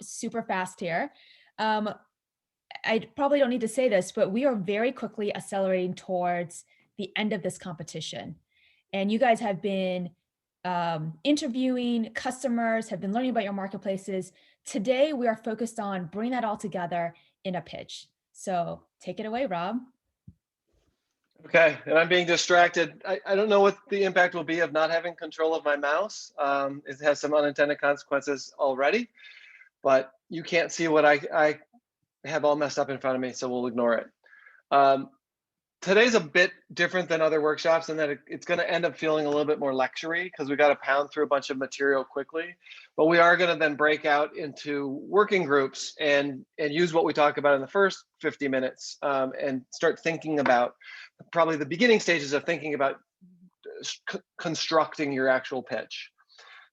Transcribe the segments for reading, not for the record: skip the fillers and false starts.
super fast here. I probably don't need to say this, but we are very quickly accelerating towards the end of this competition. And you guys have been interviewing customers, have been learning about your marketplaces. Today, we are focused on bringing that all together in a pitch. So take it away, Rob. Okay, and I'm being distracted. I don't know what the impact will be of not having control of my mouse. It has some unintended consequences already, but you can't see what I have all messed up in front of me, so we'll ignore it. Today's a bit different than other workshops in that it's going to end up feeling a little bit more lecture-y because we got to pound through a bunch of material quickly. But we are going to then break out into working groups and use what we talk about in the first 50 minutes and start thinking about probably the beginning stages of thinking about constructing your actual pitch.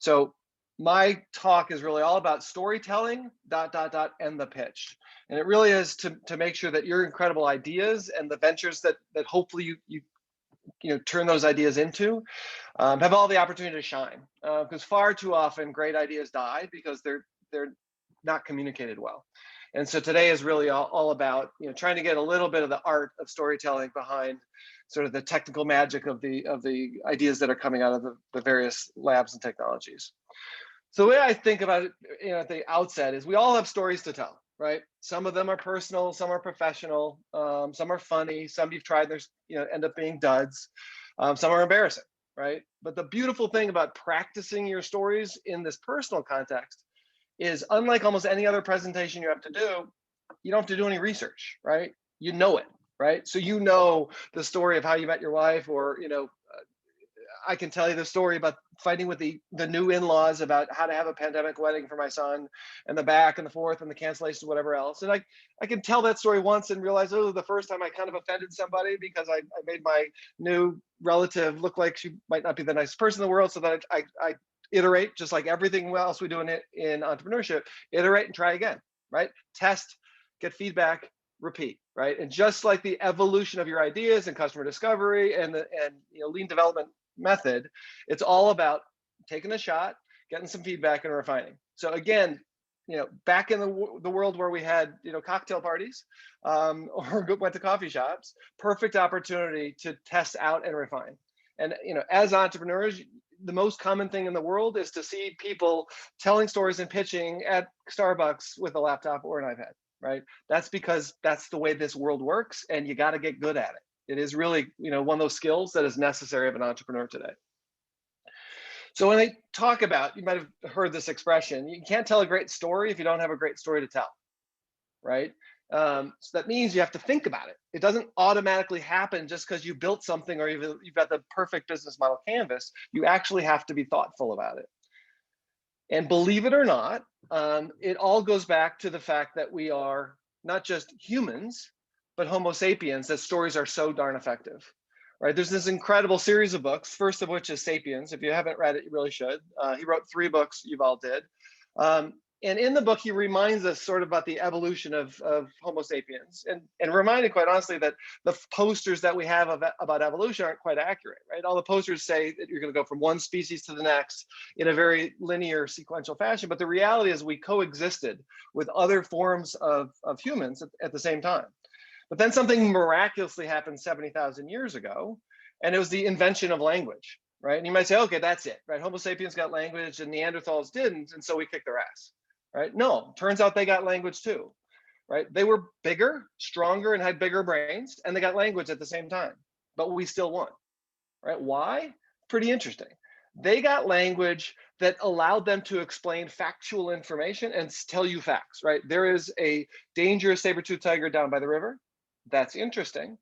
So my talk is really all about storytelling, ... and the pitch. And it really is to make sure that your incredible ideas and the ventures that hopefully you turn those ideas into have all the opportunity to shine. Because far too often great ideas die because they're not communicated well. And so today is really all about trying to get a little bit of the art of storytelling behind sort of the technical magic of the ideas that are coming out of the various labs and technologies. So the way I think about it at the outset is we all have stories to tell, right? Some of them are personal, some are professional, some are funny, some you've tried, there's end up being duds, some are embarrassing, right? But the beautiful thing about practicing your stories in this personal context is unlike almost any other presentation you have to do, you don't have to do any research, right? You know it, right? So the story of how you met your wife, or I can tell you the story about fighting with the new in-laws about how to have a pandemic wedding for my son, and the back and the forth and the cancellations, whatever else. And I can tell that story once and realize, oh, the first time I kind of offended somebody because I made my new relative look like she might not be the nicest person in the world. So that I iterate, just like everything else we do in entrepreneurship, iterate and try again, right? Test, get feedback, repeat, right? And just like the evolution of your ideas and customer discovery and lean development method, it's all about taking a shot, getting some feedback, and refining. So again, back in the world where we had cocktail parties or went to coffee shops, perfect opportunity to test out and refine. And as entrepreneurs, the most common thing in the world is to see people telling stories and pitching at Starbucks with a laptop or an iPad, right? That's because that's the way this world works, and you got to get good at it. It is really, one of those skills that is necessary of an entrepreneur today. So when they talk about, you might have heard this expression, you can't tell a great story if you don't have a great story to tell, right? So that means you have to think about it. It doesn't automatically happen just because you built something or you've got the perfect business model canvas. You actually have to be thoughtful about it. And believe it or not, it all goes back to the fact that we are not just humans, but Homo sapiens, that stories are so darn effective, right? There's this incredible series of books, first of which is Sapiens. If you haven't read it, you really should. He wrote 3 books, Yuval did. And in the book, he reminds us sort of about the evolution of Homo sapiens, and reminded, quite honestly, that the posters that we have about evolution aren't quite accurate, right? All the posters say that you're going to go from one species to the next in a very linear, sequential fashion. But the reality is we coexisted with other forms of humans at the same time. But then something miraculously happened 70,000 years ago, and it was the invention of language, right? And you might say, okay, that's it, right? Homo sapiens got language and Neanderthals didn't, and so we kicked their ass. Right? No, turns out they got language too, right? They were bigger, stronger, and had bigger brains, and they got language at the same time, but we still won, right? Why? Pretty interesting. They got language that allowed them to explain factual information and tell you facts, right? There is a dangerous saber-toothed tiger down by the river. That's interesting.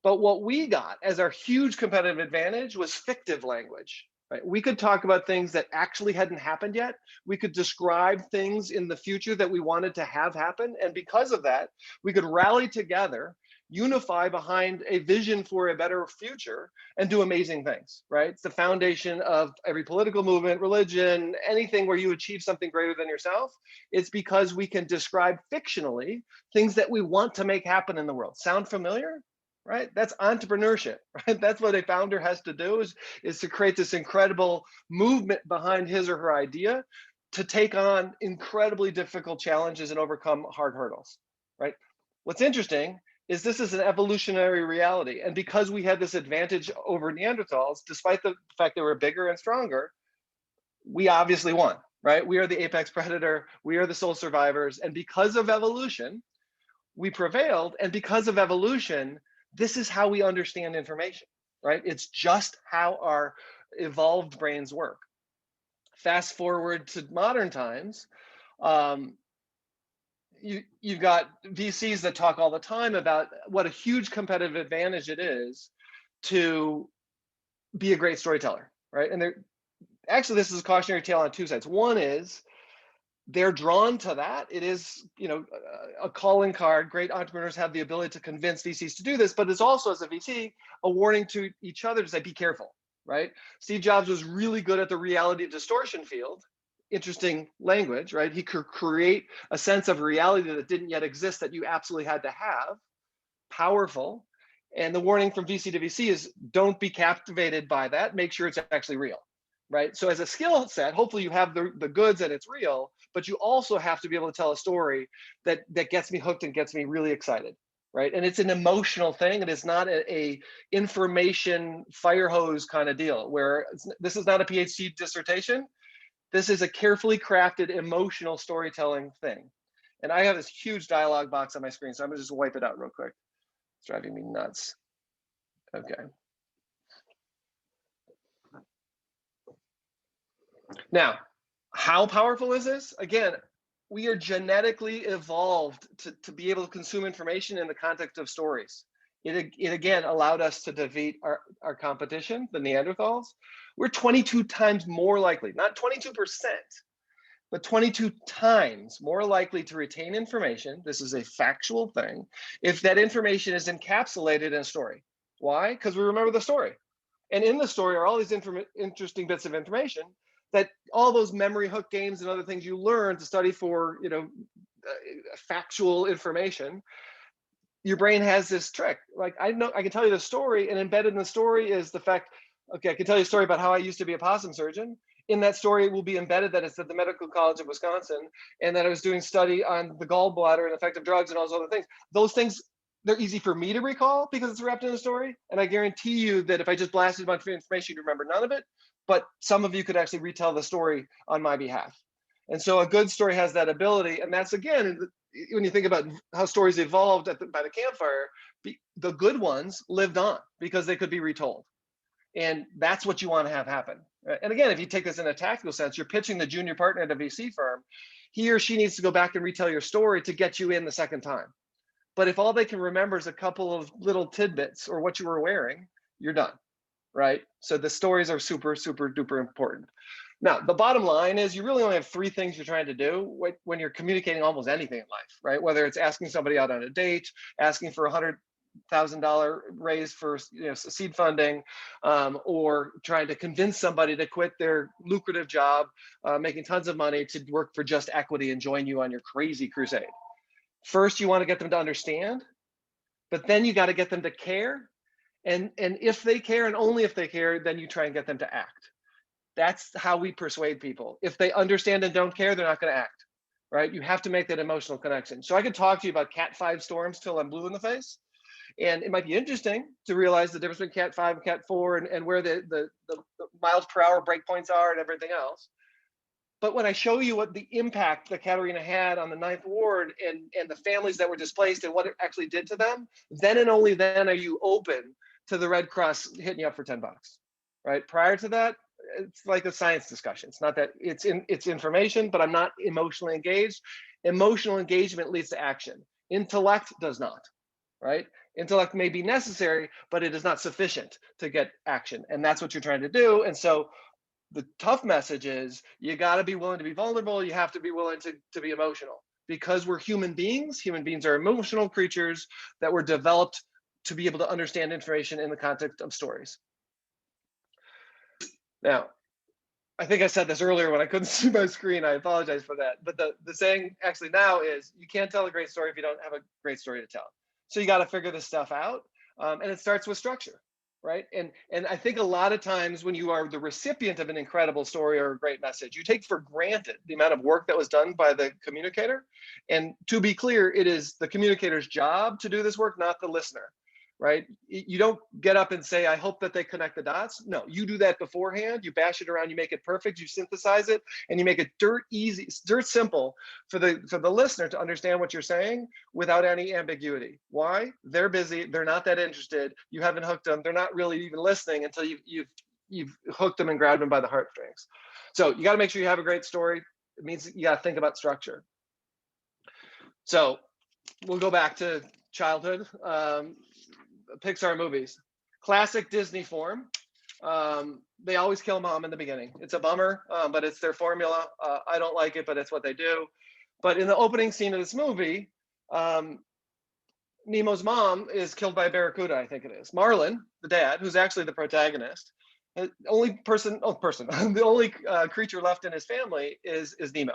But what we got as our huge competitive advantage was fictive language. Right? We could talk about things that actually hadn't happened yet. We could describe things in the future that we wanted to have happen. And because of that, we could rally together, unify behind a vision for a better future, and do amazing things, right? It's the foundation of every political movement, religion, anything where you achieve something greater than yourself. It's because we can describe fictionally things that we want to make happen in the world. Sound familiar? Right? That's entrepreneurship, right? That's what a founder has to do is to create this incredible movement behind his or her idea, to take on incredibly difficult challenges and overcome hard hurdles, right? What's interesting is this is an evolutionary reality. And because we had this advantage over Neanderthals, despite the fact they were bigger and stronger, we obviously won, right? We are the apex predator, we are the sole survivors. And because of evolution, we prevailed. And because of evolution, this is how we understand information, right? It's just how our evolved brains work. Fast forward to modern times, you've got VCs that talk all the time about what a huge competitive advantage it is to be a great storyteller, right? And actually, this is a cautionary tale on two sides. One is they're drawn to that. It is, a calling card. Great entrepreneurs have the ability to convince VCs to do this, but it's also, as a VC, a warning to each other to say, be careful, right? Steve Jobs was really good at the reality distortion field. Interesting language, right? He could create a sense of reality that didn't yet exist that you absolutely had to have. Powerful. And the warning from VC to VC is don't be captivated by that. Make sure it's actually real, right? So as a skill set, hopefully you have the goods and it's real, but you also have to be able to tell a story that gets me hooked and gets me really excited, right? And it's an emotional thing. And it's not a information fire hose kind of deal where this is not a PhD dissertation. This is a carefully crafted emotional storytelling thing. And I have this huge dialogue box on my screen, so I'm gonna just wipe it out real quick. It's driving me nuts. Okay. Now, how powerful is this? Again, we are genetically evolved to be able to consume information in the context of stories. It again allowed us to defeat our competition, the Neanderthals. We're 22 times more likely, not 22%, but 22 times more likely to retain information. This is a factual thing. If that information is encapsulated in a story. Why? Because we remember the story. And in the story are all these interesting bits of information that all those memory hook games and other things you learn to study for, factual information. Your brain has this trick. Like I can tell you the story, and embedded in the story is the fact, okay, I can tell you a story about how I used to be a possum surgeon. In that story, it will be embedded that it's at the Medical College of Wisconsin, and that I was doing study on the gallbladder and effect of drugs and all those other things. Those things, they're easy for me to recall because it's wrapped in the story. And I guarantee you that if I just blasted a bunch of information, you'd remember none of it. But some of you could actually retell the story on my behalf. And so a good story has that ability. And that's, again, when you think about how stories evolved by the campfire, the good ones lived on because they could be retold. And that's what you want to have happen. And again, if you take this in a tactical sense, you're pitching the junior partner at a VC firm. He or she needs to go back and retell your story to get you in the second time. But if all they can remember is a couple of little tidbits or what you were wearing, you're done, right? So the stories are super, super duper important. Now, the bottom line is you really only have three things you're trying to do when you're communicating almost anything in life, right? Whether it's asking somebody out on a date, asking for $100,000 raise for seed funding, or trying to convince somebody to quit their lucrative job, making tons of money to work for just equity and join you on your crazy crusade. First, you want to get them to understand, but then you got to get them to care. And if they care, and only if they care, then you try and get them to act. That's how we persuade people. If they understand and don't care, they're not going to act, right? You have to make that emotional connection. So I could talk to you about Cat 5 storms till I'm blue in the face. And it might be interesting to realize the difference between Cat 5 and Cat 4 and where the miles per hour breakpoints are and everything else. But when I show you what the impact the Catarina had on the Ninth Ward and the families that were displaced and what it actually did to them, then and only then are you open to the Red Cross hitting you up for $10, right? Prior to that, it's like a science discussion. It's not that it's information, but I'm not emotionally engaged. Emotional engagement leads to action. Intellect does not, right? Intellect may be necessary, but it is not sufficient to get action. And that's what you're trying to do. And so the tough message is you got to be willing to be vulnerable. You have to be willing to be emotional because we're human beings. Human beings are emotional creatures that were developed to be able to understand information in the context of stories. Now, I think I said this earlier when I couldn't see my screen. I apologize for that. But the saying actually now is you can't tell a great story if you don't have a great story to tell. So you got to figure this stuff out. And it starts with structure, right? And I think a lot of times when you are the recipient of an incredible story or a great message, you take for granted the amount of work that was done by the communicator. And to be clear, it is the communicator's job to do this work, not the listener, right? You don't get up and say, I hope that they connect the dots. No, you do that beforehand. You bash it around, you make it perfect, you synthesize it, and you make it dirt easy, dirt simple for the listener to understand what you're saying without any ambiguity. Why? They're busy, they're not that interested, you haven't hooked them, they're not really even listening until you've hooked them and grabbed them by the heartstrings. So you got to make sure you have a great story. It means you got to think about structure. So we'll go back to childhood. Pixar movies, classic Disney form. They always kill mom in the beginning. It's a bummer, but it's their formula. I don't like it, but it's what they do. But in the opening scene of this movie, Nemo's mom is killed by a barracuda, I think it is. Marlin, the dad, who's actually the protagonist, the only the only creature left in his family is Nemo.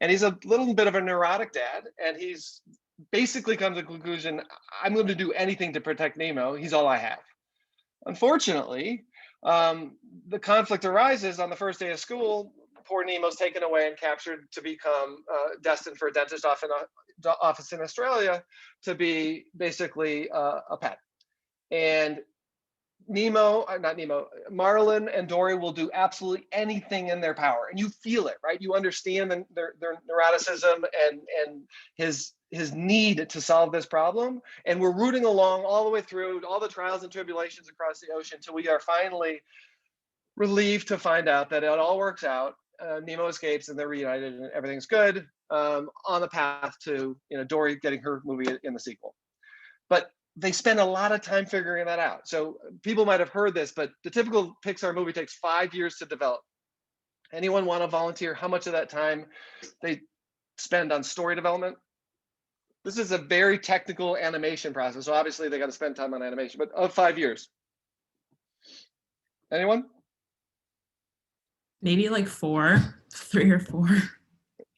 And he's a little bit of a neurotic dad, and he's basically come to the conclusion, I'm going to do anything to protect Nemo. He's all I have. Unfortunately, the conflict arises on the first day of school. Poor Nemo's taken away and captured to become destined for a dentist office in Australia to be basically a pet. And Marlin and Dory will do absolutely anything in their power, and you feel it, right? You understand their neuroticism and his need to solve this problem, and we're rooting along all the way through all the trials and tribulations across the ocean until we are finally relieved to find out that it all works out. Nemo escapes and they're reunited and everything's good, on the path to Dory getting her movie in the sequel. But they spend a lot of time figuring that out. So people might have heard this, but the typical Pixar movie takes 5 years to develop. Anyone want to volunteer how much of that time they spend on story development? This is a very technical animation process. So obviously they got to spend time on animation, but of 5 years. Anyone? Maybe like 3 or 4.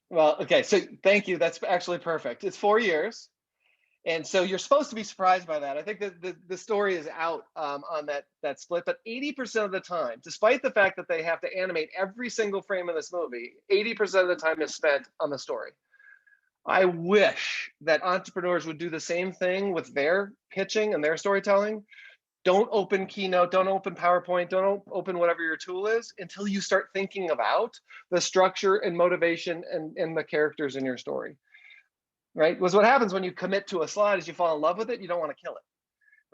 Well, okay, so thank you. That's actually perfect. It's 4 years. And so you're supposed to be surprised by that. I think that the story is out on that split, but 80% of the time, despite the fact that they have to animate every single frame of this movie, 80% of the time is spent on the story. I wish that entrepreneurs would do the same thing with their pitching and their storytelling. Don't open Keynote, don't open PowerPoint, don't open whatever your tool is until you start thinking about the structure and motivation and the characters in your story. Right? Because what happens when you commit to a slide is you fall in love with it, you don't want to kill it,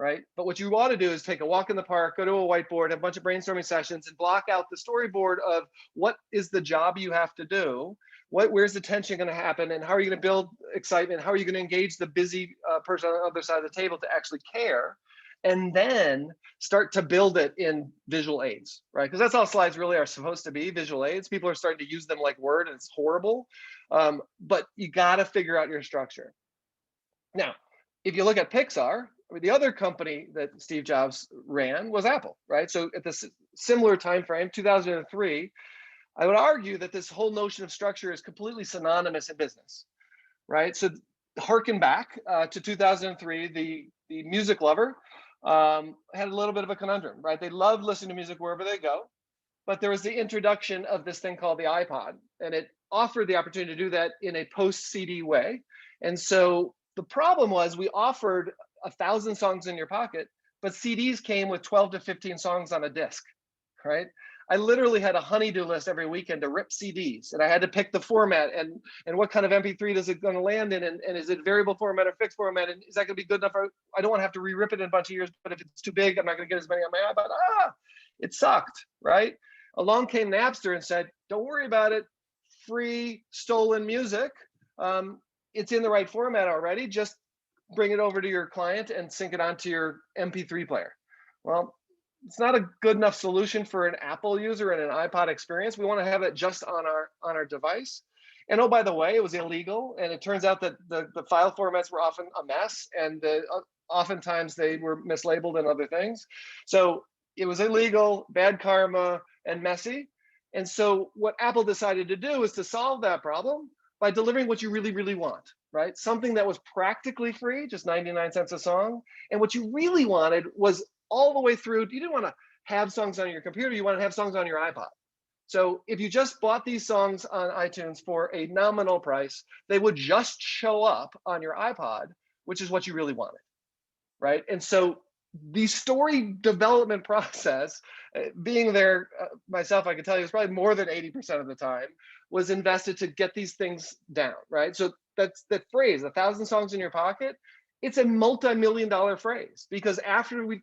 right? But what you ought to do is take a walk in the park, go to a whiteboard, have a bunch of brainstorming sessions, and block out the storyboard of what is the job you have to do, where's the tension going to happen, and how are you going to build excitement, how are you going to engage the busy person on the other side of the table to actually care, and then start to build it in visual aids, right? Because that's all slides really are supposed to be, visual aids. People are starting to use them like Word, and it's horrible. But you got to figure out your structure. Now, if you look at Pixar, the other company that Steve Jobs ran was Apple, right? So at this similar time frame, 2003, I would argue that this whole notion of structure is completely synonymous in business, right? So harken back to 2003, the music lover had a little bit of a conundrum, right? They loved listening to music wherever they go, but there was the introduction of this thing called the iPod, and it offered the opportunity to do that in a post-CD way. And so the problem was we offered 1,000 songs in your pocket, but CDs came with 12 to 15 songs on a disc, right? I literally had a honey-do list every weekend to rip CDs, and I had to pick the format and what kind of MP3 does it going to land in, and is it variable format or fixed format, and is that going to be good enough? I don't want to have to re-rip it in a bunch of years, but if it's too big, I'm not going to get as many on my iPod. It sucked, right? Along came Napster and said, don't worry about it, free stolen music. It's in the right format already, just bring it over to your client and sync it onto your MP3 player. Well, it's not a good enough solution for an Apple user and an iPod experience. We want to have it just on our device. And oh, by the way, it was illegal. And it turns out that the file formats were often a mess, and oftentimes they were mislabeled and other things. So it was illegal, bad karma, and messy. And so what Apple decided to do is to solve that problem by delivering what you really, really want, right? Something that was practically free, just 99 cents a song. And what you really wanted was all the way through. You didn't want to have songs on your computer, you want to have songs on your iPod. So if you just bought these songs on iTunes for a nominal price, they would just show up on your iPod, which is what you really wanted, right? And so the story development process, being there myself, I can tell you, it's probably more than 80% of the time was invested to get these things down, right? So that's that phrase, 1,000 songs in your pocket. It's a multi-million-dollar phrase, because after we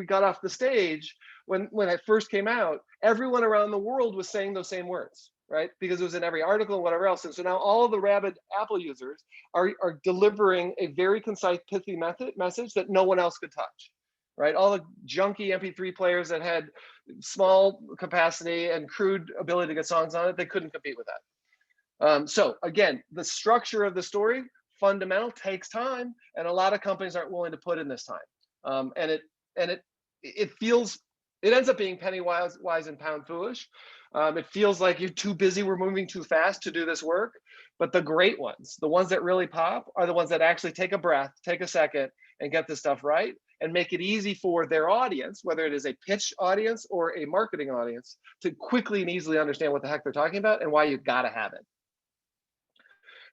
got off the stage, when it first came out, everyone around the world was saying those same words, right? Because it was in every article and whatever else. And so now all of the rabid Apple users are delivering a very concise, pithy message that no one else could touch, right? All the junky MP3 players that had small capacity and crude ability to get songs on it, they couldn't compete with that. So again, the structure of the story, fundamental, takes time, and a lot of companies aren't willing to put in this time. And it feels, it ends up being penny wise and pound foolish. It feels like you're too busy, we're moving too fast to do this work. But the great ones, the ones that really pop, are the ones that actually take a breath, take a second, and get this stuff right, and make it easy for their audience, whether it is a pitch audience or a marketing audience, to quickly and easily understand what the heck they're talking about and why you've got to have it.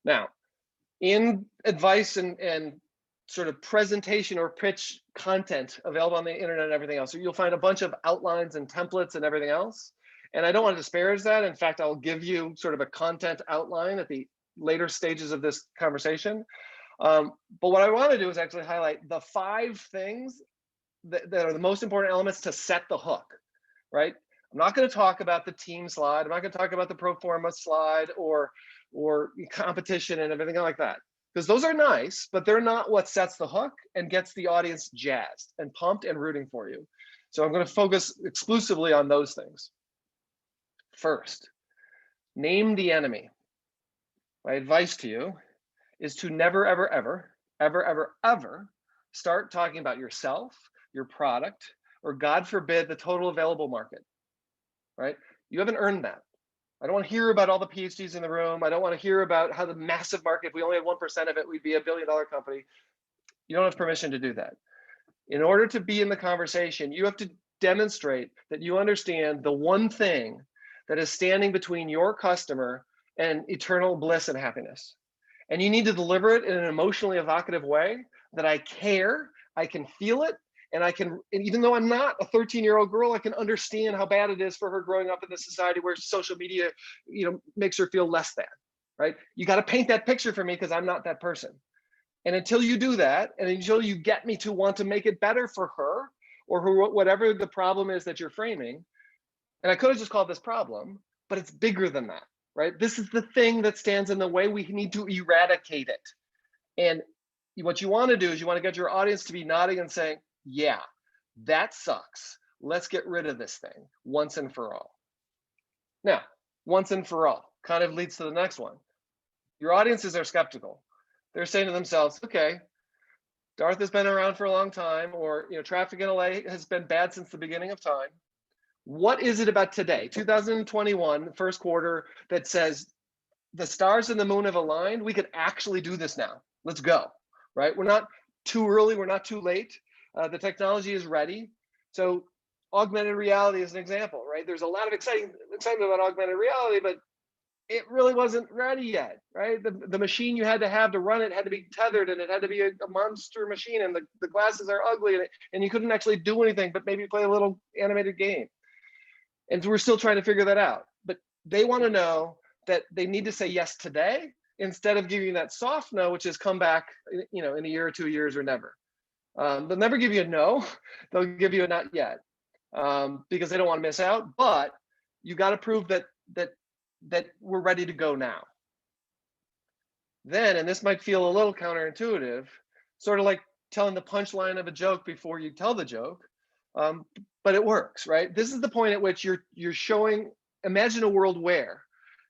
Now, in advice and sort of presentation or pitch content available on the internet and everything else, so you'll find a bunch of outlines and templates and everything else. And I don't want to disparage that. In fact, I'll give you sort of a content outline at the later stages of this conversation. But what I want to do is actually highlight the 5 things that are the most important elements to set the hook, right? I'm not going to talk about the team slide. I'm not going to talk about the pro forma slide or competition and everything like that, because those are nice, but they're not what sets the hook and gets the audience jazzed and pumped and rooting for you. So I'm going to focus exclusively on those things. First, name the enemy. My advice to you is to never, ever, ever, ever, ever, ever start talking about yourself, your product, or God forbid, the total available market, right? You haven't earned that. I don't want to hear about all the PhDs in the room. I don't want to hear about how the massive market, if we only had 1% of it, we'd be $1 billion company. You don't have permission to do that. In order to be in the conversation, you have to demonstrate that you understand the one thing that is standing between your customer and eternal bliss and happiness. And you need to deliver it in an emotionally evocative way that I care, I can feel it, and even though I'm not a 13-year-old girl, I can understand how bad it is for her growing up in this society where social media, makes her feel less than, right? You got to paint that picture for me, because I'm not that person. And until you do that, and until you get me to want to make it better for her or whatever the problem is that you're framing, and I could have just called this problem, but it's bigger than that, right? This is the thing that stands in the way. We need to eradicate it. And what you want to do is you want to get your audience to be nodding and saying, yeah, that sucks. Let's get rid of this thing once and for all. Now, once and for all kind of leads to the next one. Your audiences are skeptical. They're saying to themselves, okay, Darth has been around for a long time, or traffic in LA has been bad since the beginning of time. What is it about today, 2021, first quarter, that says the stars and the moon have aligned? We could actually do this now. Let's go, right? We're not too early. We're not too late. The technology is ready. So augmented reality is an example, right? There's a lot of excitement about augmented reality, but it really wasn't ready yet, right? The machine you had to run it had to be tethered, and it had to be a monster machine, and the glasses are ugly, and you couldn't actually do anything but maybe play a little animated game. And we're still trying to figure that out. But they want to know that they need to say yes today instead of giving that soft no, which is come back, in a year or 2 years or never. They'll never give you a no. They'll give you a not yet, because they don't want to miss out. But you got to prove that we're ready to go now. Then, and this might feel a little counterintuitive, sort of like telling the punchline of a joke before you tell the joke, but it works, right? This is the point at which you're showing. Imagine a world where,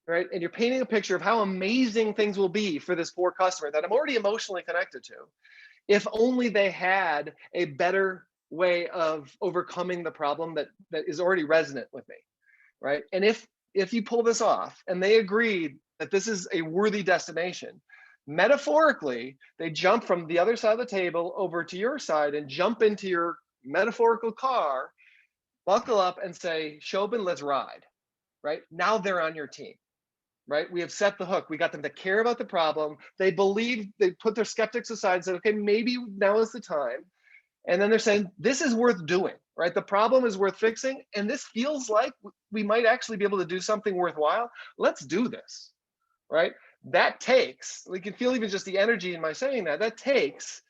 right, and you're painting a picture of how amazing things will be for this poor customer that I'm already emotionally connected to, if only they had a better way of overcoming the problem that is already resonant with me, right? And if you pull this off and they agreed that this is a worthy destination, metaphorically, they jump from the other side of the table over to your side and jump into your metaphorical car, buckle up and say, Shobin, let's ride, right? Now they're on your team, right? We have set the hook. We got them to care about the problem. They believe, they put their skeptics aside and said, okay, maybe now is the time. And then they're saying, this is worth doing, right? The problem is worth fixing. And this feels like we might actually be able to do something worthwhile. Let's do this, right? That takes, we can feel even just the energy in my saying that, that takes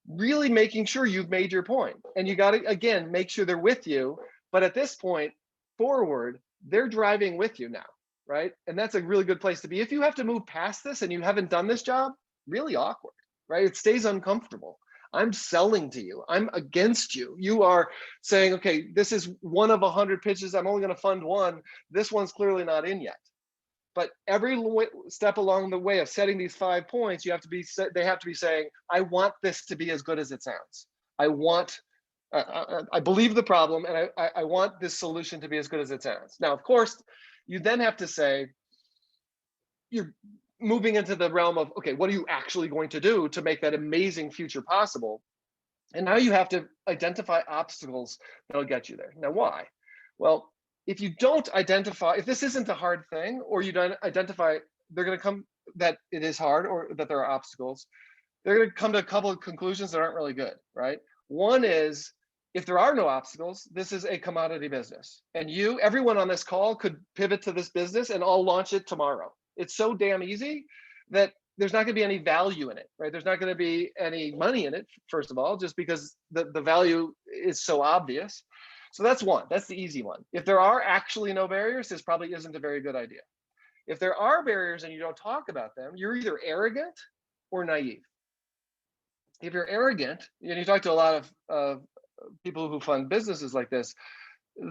really making sure you've made your point. And you got to, again, make sure they're with you. But at this point forward, they're driving with you now, right? And that's a really good place to be. If you have to move past this and you haven't done this job, really awkward, right? It stays uncomfortable. I'm selling to you. I'm against you. You are saying, okay, this is one of 100 pitches. I'm only going to fund one. This one's clearly not in yet. But every step along the way of setting these 5 points, you have to be, they have to be saying, I want this to be as good as it sounds. I want, I believe the problem, and I want this solution to be as good as it sounds. Now, of course, you then have to say, you're moving into the realm of, okay, what are you actually going to do to make that amazing future possible? And now you have to identify obstacles that'll get you there. Now, why? Well, if you don't identify, if this isn't a hard thing, or you don't identify, they're going to come that it is hard or that there are obstacles, they're going to come to a couple of conclusions that aren't really good, right? One is, if there are no obstacles, this is a commodity business. And you, everyone on this call could pivot to this business and I'll launch it tomorrow. It's so damn easy that there's not going to be any value in it, right? There's not going to be any money in it, first of all, just because the value is so obvious. So that's one, that's the easy one. If there are actually no barriers, this probably isn't a very good idea. If there are barriers and you don't talk about them, you're either arrogant or naive. If you're arrogant, and you talk to a lot of people who fund businesses like this,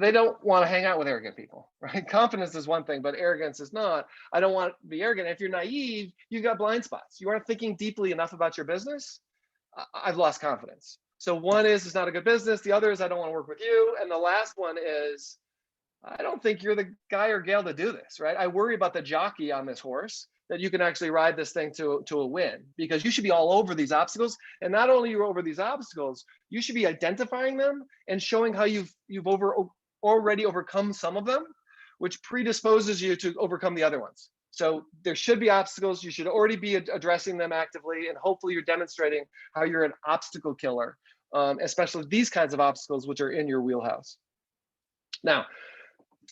they don't want to hang out with arrogant people, right? Confidence is one thing, but arrogance is not. I don't want to be arrogant. If you're naive, you've got blind spots. You aren't thinking deeply enough about your business. I've lost confidence. So one is, it's not a good business. The other is, I don't want to work with you. And the last one is, I don't think you're the guy or gal to do this, right? I worry about the jockey on this horse, that you can actually ride this thing to a win, because you should be all over these obstacles. And not only you're over these obstacles, you should be identifying them and showing how you've already overcome some of them, which predisposes you to overcome the other ones. So there should be obstacles. You should already be addressing them actively, and hopefully you're demonstrating how you're an obstacle killer, especially these kinds of obstacles, which are in your wheelhouse. Now,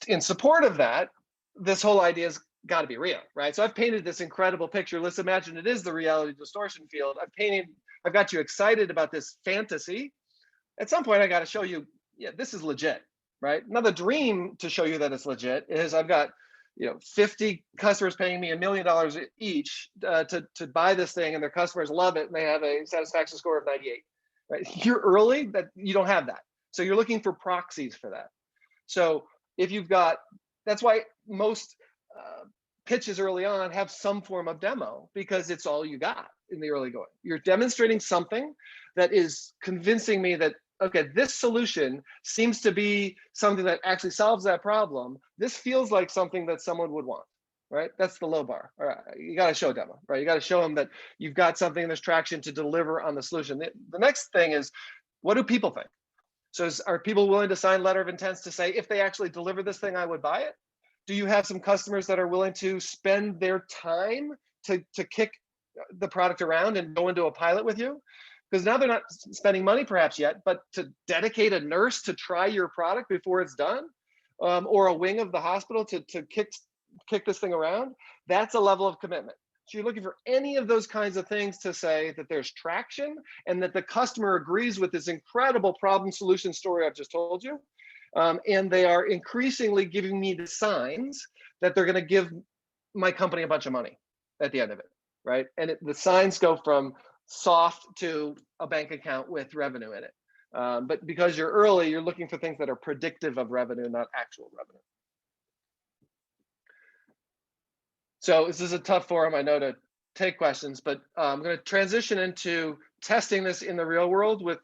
in support of that, this whole idea has got to be real, right? So I've painted this incredible picture. Let's imagine it is the reality distortion field. I've got you excited about this fantasy. At some point, I got to show you, yeah, this is legit, right? Now, the dream to show you that it's legit is, I've got 50 customers paying me $1 million each to buy this thing, and their customers love it, and they have a satisfaction score of 98. Right? You're early, that you don't have that. So you're looking for proxies for that. So if you've got, that's why most pitches early on have some form of demo, because it's all you got in the early going. You're demonstrating something that is convincing me that, okay, this solution seems to be something that actually solves that problem. This feels like something that someone would want, right? That's the low bar. All right, you got to show demo, right? You got to show them that you've got something, there's traction to deliver on the solution. The next thing is, what do people think? So are people willing to sign letter of intents to say, if they actually deliver this thing, I would buy it? Do you have some customers that are willing to spend their time to kick the product around and go into a pilot with you? Because now they're not spending money perhaps yet, but to dedicate a nurse to try your product before it's done, or a wing of the hospital to kick this thing around, that's a level of commitment. So you're looking for any of those kinds of things to say that there's traction and that the customer agrees with this incredible problem solution story I've just told you. And they are increasingly giving me the signs that they're going to give my company a bunch of money at the end of it, right? And the signs go from soft to a bank account with revenue in it. But because you're early, you're looking for things that are predictive of revenue, not actual revenue. So this is a tough forum, I know, to take questions, but I'm going to transition into testing this in the real world with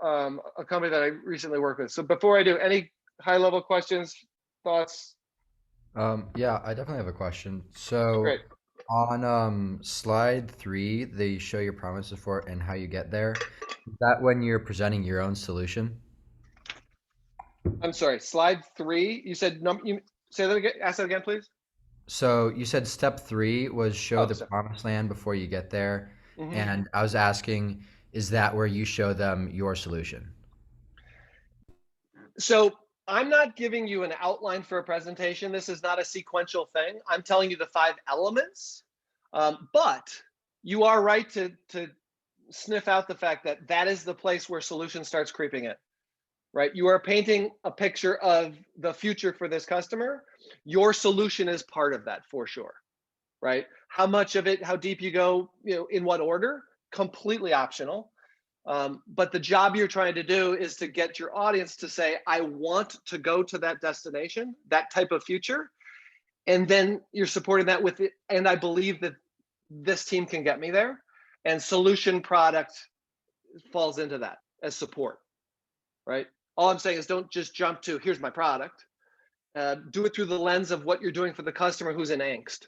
a company that I recently worked with. So before I do, any high-level questions, thoughts? Yeah, I definitely have a question. So Great. on slide 3, they show your promises for it and how you get there. Is that when you're presenting your own solution? I'm sorry, slide 3. You said you say that again. Ask that again, please. So you said step 3 was show Oh, the sorry. promised land before you get there. Mhm. And I was asking, is that where you show them your solution? So I'm not giving you an outline for a presentation. This is not a sequential thing. I'm telling you the 5 elements. But you are right to sniff out the fact that that is the place where solution starts creeping in, right? You are painting a picture of the future for this customer. Your solution is part of that for sure, right? How much of it, how deep you go, in what order, completely optional. But the job you're trying to do is to get your audience to say, I want to go to that destination, that type of future. And then you're supporting that with it. And I believe that this team can get me there. And solution product falls into that as support, right? All I'm saying is don't just jump to, here's my product. Do it through the lens of what you're doing for the customer who's in angst.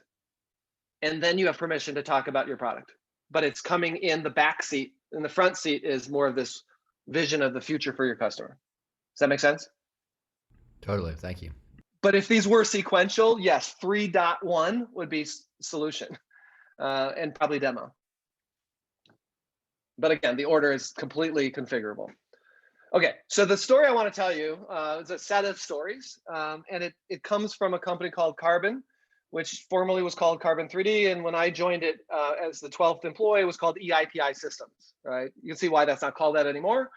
And then you have permission to talk about your product. But it's coming in the back seat. In the front seat is more of this vision of the future for your customer. Does that make sense? Totally. Thank you. But if these were sequential, yes, 3.1 would be solution and probably demo. But again, the order is completely configurable. Okay, so the story I want to tell you is a set of stories, and it comes from a company called Carbon, which formerly was called Carbon 3D, and when I joined it as the 12th employee, it was called EIPI Systems, right? You can see why that's not called that anymore.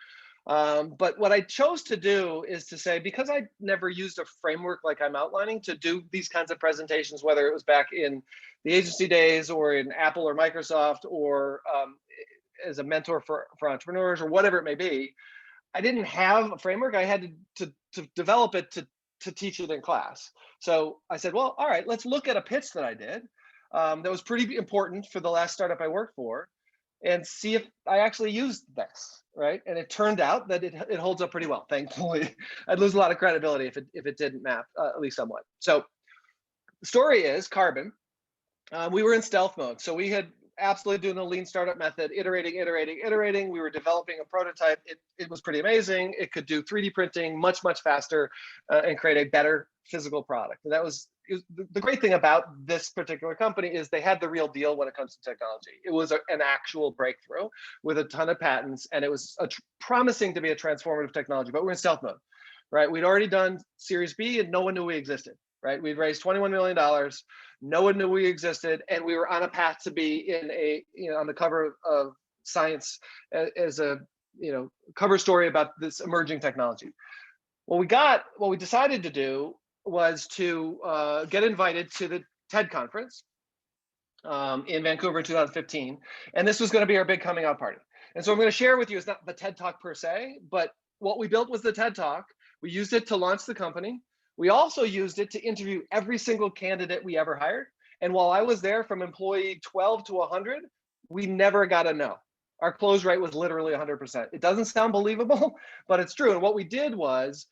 But what I chose to do is to say, because I never used a framework like I'm outlining to do these kinds of presentations, whether it was back in the agency days or in Apple or Microsoft or as a mentor for entrepreneurs or whatever it may be, I didn't have a framework. I had to develop it to teach it in class. So I said, well, all right, let's look at a pitch that I did that was pretty important for the last startup I worked for and see if I actually used this, right? And it turned out that it holds up pretty well, thankfully. I'd lose a lot of credibility if it didn't map, at least somewhat. So the story is Carbon. We were in stealth mode. So we had absolutely doing the lean startup method, iterating. We were developing a prototype. It was pretty amazing. It could do 3D printing much faster and create a better physical product. And that was the great thing about this particular company is they had the real deal when it comes to technology. It was an actual breakthrough with a ton of patents, and it was promising to be a transformative technology, but we're in stealth mode, right? We'd already done Series B and no one knew we existed, right? We'd raised $21 million. No one knew we existed, and we were on a path to be in on the cover of Science as a cover story about this emerging technology. What we decided to do was to get invited to the TED conference in Vancouver in 2015, and this was going to be our big coming out party. And so I'm going to share with you is not the TED Talk per se, but what we built was the TED Talk. We used it to launch the company. We also used it to interview every single candidate we ever hired. And while I was there from employee 12 to 100, we never got a no. Our close rate was literally 100%. It doesn't sound believable, but it's true. And what we did was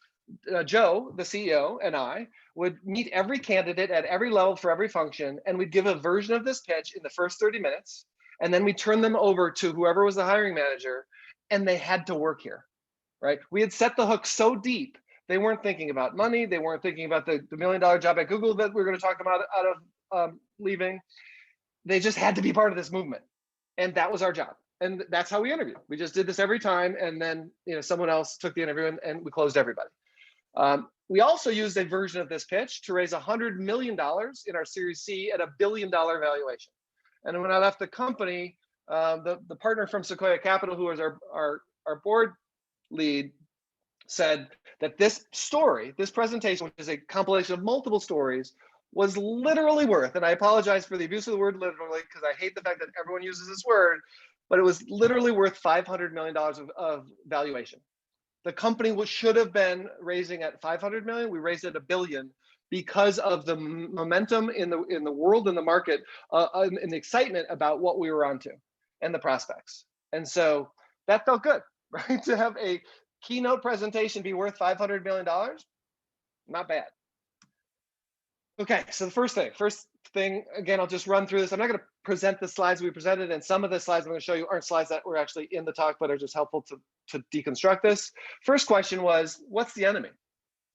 Joe, the CEO, and I would meet every candidate at every level for every function, and we'd give a version of this pitch in the first 30 minutes. And then we turn them over to whoever was the hiring manager, and they had to work here, right? We had set the hook so deep. They weren't thinking about money. They weren't thinking about the $1 million job at Google that we were going to talk about out of leaving. They just had to be part of this movement. And that was our job. And that's how we interviewed. We just did this every time. And then someone else took the interview and we closed everybody. We also used a version of this pitch to raise $100 million in our Series C at $1 billion valuation. And when I left the company, the partner from Sequoia Capital, who was our board lead, said that this story, this presentation, which is a compilation of multiple stories, was literally worth, and I apologize for the abuse of the word literally, because I hate the fact that everyone uses this word, but it was literally worth $500 million of valuation. The company should have been raising at 500 million. We raised at $1 billion because of the momentum in the world, in the market, and the excitement about what we were onto and the prospects. And so that felt good, right? To have a keynote presentation be worth $500 million, not bad. Okay, so the first thing, again, I'll just run through this. I'm not going to present the slides we presented, and some of the slides I'm going to show you aren't slides that were actually in the talk, but are just helpful to deconstruct this. First question was, what's the enemy?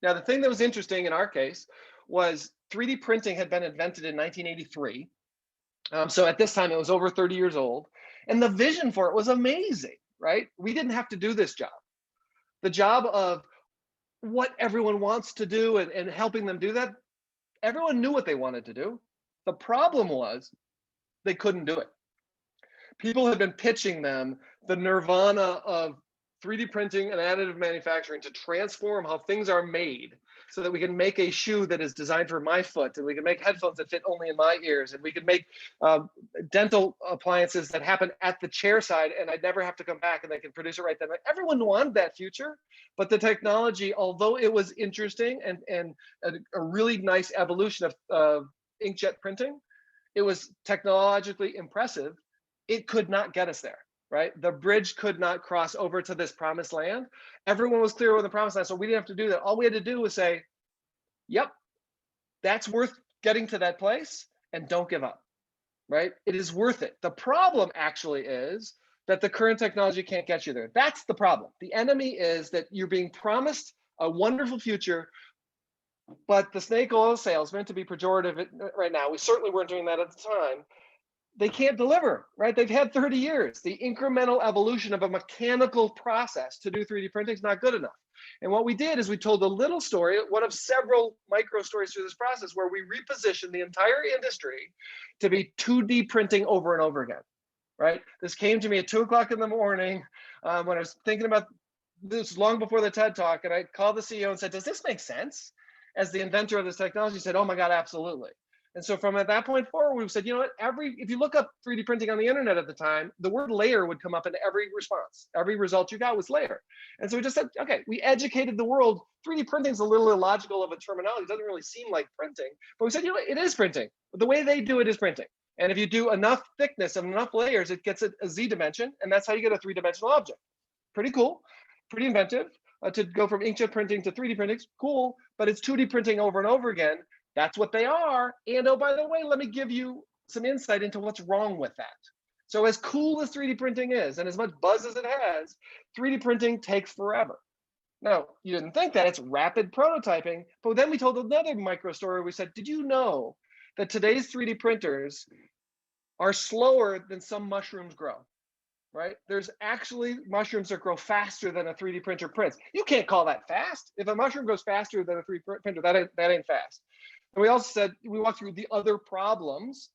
Now, the thing that was interesting in our case was 3D printing had been invented in 1983. So at this time, it was over 30 years old. And the vision for it was amazing, right? We didn't have to do this job. The job of what everyone wants to do and helping them do that, everyone knew what they wanted to do. The problem was they couldn't do it. People had been pitching them the nirvana of 3D printing and additive manufacturing to transform how things are made so that we can make a shoe that is designed for my foot, and we can make headphones that fit only in my ears, and we can make dental appliances that happen at the chair side, and I'd never have to come back and they can produce it right then. Everyone wanted that future, but the technology, although it was interesting and a really nice evolution of inkjet printing, it was technologically impressive. It could not get us there, right? The bridge could not cross over to this promised land. Everyone was clear with the promised land, so we didn't have to do that. All we had to do was say, yep, that's worth getting to that place, and don't give up, right? It is worth it. The problem actually is that the current technology can't get you there. That's the problem. The enemy is that you're being promised a wonderful future, but the snake oil salesman, to be pejorative right now, we certainly weren't doing that at the time, they can't deliver, right? They've had 30 years. The incremental evolution of a mechanical process to do 3D printing is not good enough. And what we did is we told a little story, one of several micro stories through this process, where we repositioned the entire industry to be 2D printing over and over again, right? This came to me at 2 o'clock in the morning when I was thinking about this long before the TED Talk, and I called the CEO and said, does this make sense? As the inventor of this technology, said, oh my God, absolutely. And so from at that point forward, we said, you know what, if you look up 3D printing on the internet at the time, the word layer would come up in every response. Every result you got was layer. And so we just said, okay, we educated the world. 3D printing is a little illogical of a terminology. It doesn't really seem like printing. But we said, you know what, it is printing. The way they do it is printing. And if you do enough thickness and enough layers, it gets a Z dimension. And that's how you get a 3-dimensional object. Pretty cool, pretty inventive. To go from inkjet printing to 3D printing, cool, but it's 2D printing over and over again. That's what they are. And oh, by the way, let me give you some insight into what's wrong with that. So as cool as 3D printing is, and as much buzz as it has, 3D printing takes forever. Now, you didn't think that, it's rapid prototyping, but then we told another micro story. We said, did you know that today's 3D printers are slower than some mushrooms grow? Right? There's actually mushrooms that grow faster than a 3D printer prints. You can't call that fast. If a mushroom goes faster than a 3D printer, that ain't fast. And we also said, we walked through the other problems,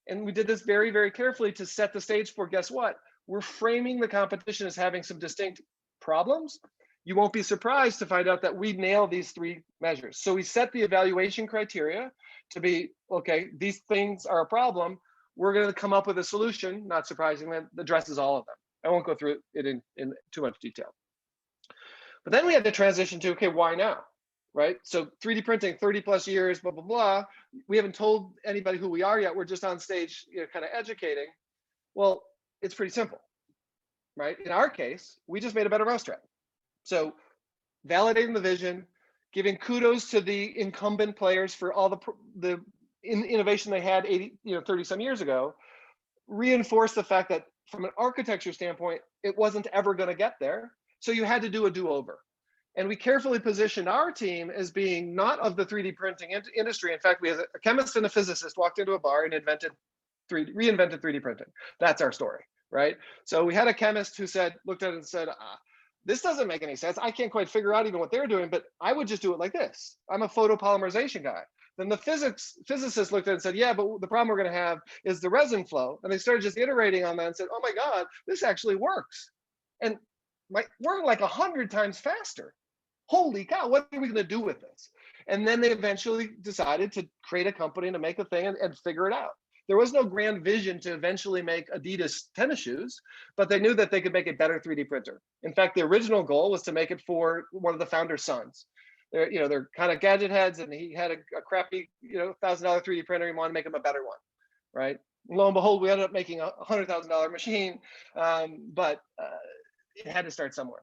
and we did this very, very carefully to set the stage for, guess what? We're framing the competition as having some distinct problems. You won't be surprised to find out that we nail these 3 measures. So we set the evaluation criteria to be, okay, these things are a problem. We're going to come up with a solution, not surprisingly, that addresses all of them. I won't go through it in too much detail. But then we had to transition to, okay, why now? Right? So 3D printing, 30 plus years, blah, blah, blah. We haven't told anybody who we are yet. We're just on stage, kind of educating. Well, it's pretty simple, right? In our case, we just made a better mousetrap. So validating the vision, giving kudos to the incumbent players for all the innovation they had 30 some years ago, reinforce the fact that from an architecture standpoint, it wasn't ever going to get there. So you had to do a do-over. And we carefully positioned our team as being not of the 3D printing industry. In fact, we had a chemist and a physicist walked into a bar and reinvented 3D printing. That's our story, right? So we had a chemist who looked at it and said, this doesn't make any sense. I can't quite figure out even what they're doing, but I would just do it like this. I'm a photopolymerization guy. Then the physicist looked at it and said, yeah, but the problem we're going to have is the resin flow. And they started just iterating on that and said, oh my God, this actually works. And we're like 100 times faster. Holy cow, what are we going to do with this? And then they eventually decided to create a company to make a thing and figure it out. There was no grand vision to eventually make Adidas tennis shoes, but they knew that they could make a better 3D printer. In fact, the original goal was to make it for one of the founder's sons. They're kind of gadget heads, and he had a crappy, $1,000 3D printer. He wanted to make him a better one, right? Lo and behold, we ended up making a $100,000 machine, but it had to start somewhere.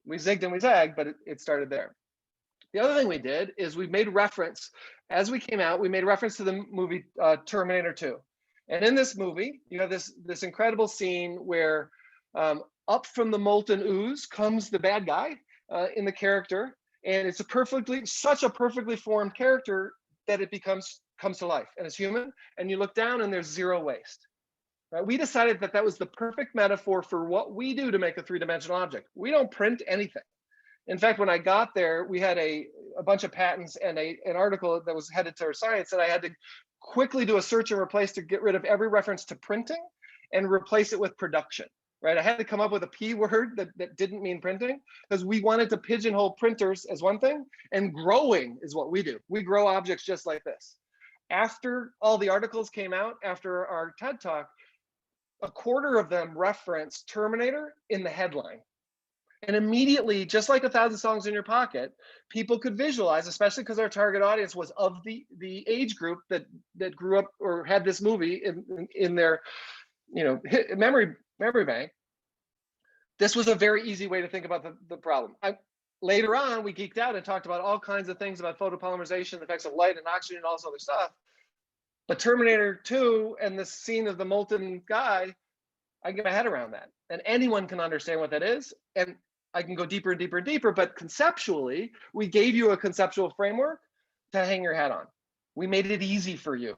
We zigged and we zagged, but it started there. The other thing we did is we made reference, as we came out, we made reference to the movie Terminator 2. And in this movie, you have this incredible scene where up from the molten ooze comes the bad guy in the character. And it's such a perfectly formed character that it comes to life and it's human. And you look down and there's zero waste. Right? We decided that was the perfect metaphor for what we do to make a three-dimensional object. We don't print anything. In fact, when I got there, we had a bunch of patents and an article that was headed to our science, and I had to quickly do a search and replace to get rid of every reference to printing and replace it with production, right? I had to come up with a P word that didn't mean printing, because we wanted to pigeonhole printers as one thing, and growing is what we do. We grow objects just like this. After all the articles came out, after our TED Talk, a quarter of them referenced Terminator in the headline. And immediately, just like 1,000 songs in your pocket, people could visualize, especially because our target audience was of the age group that grew up or had this movie in their memory bank. This was a very easy way to think about the problem. Later on, we geeked out and talked about all kinds of things about photopolymerization, the effects of light and oxygen, and all this other stuff. But Terminator 2 and the scene of the molten guy, I get my head around that. And anyone can understand what that is. And I can go deeper and deeper and deeper, but conceptually, we gave you a conceptual framework to hang your hat on. We made it easy for you,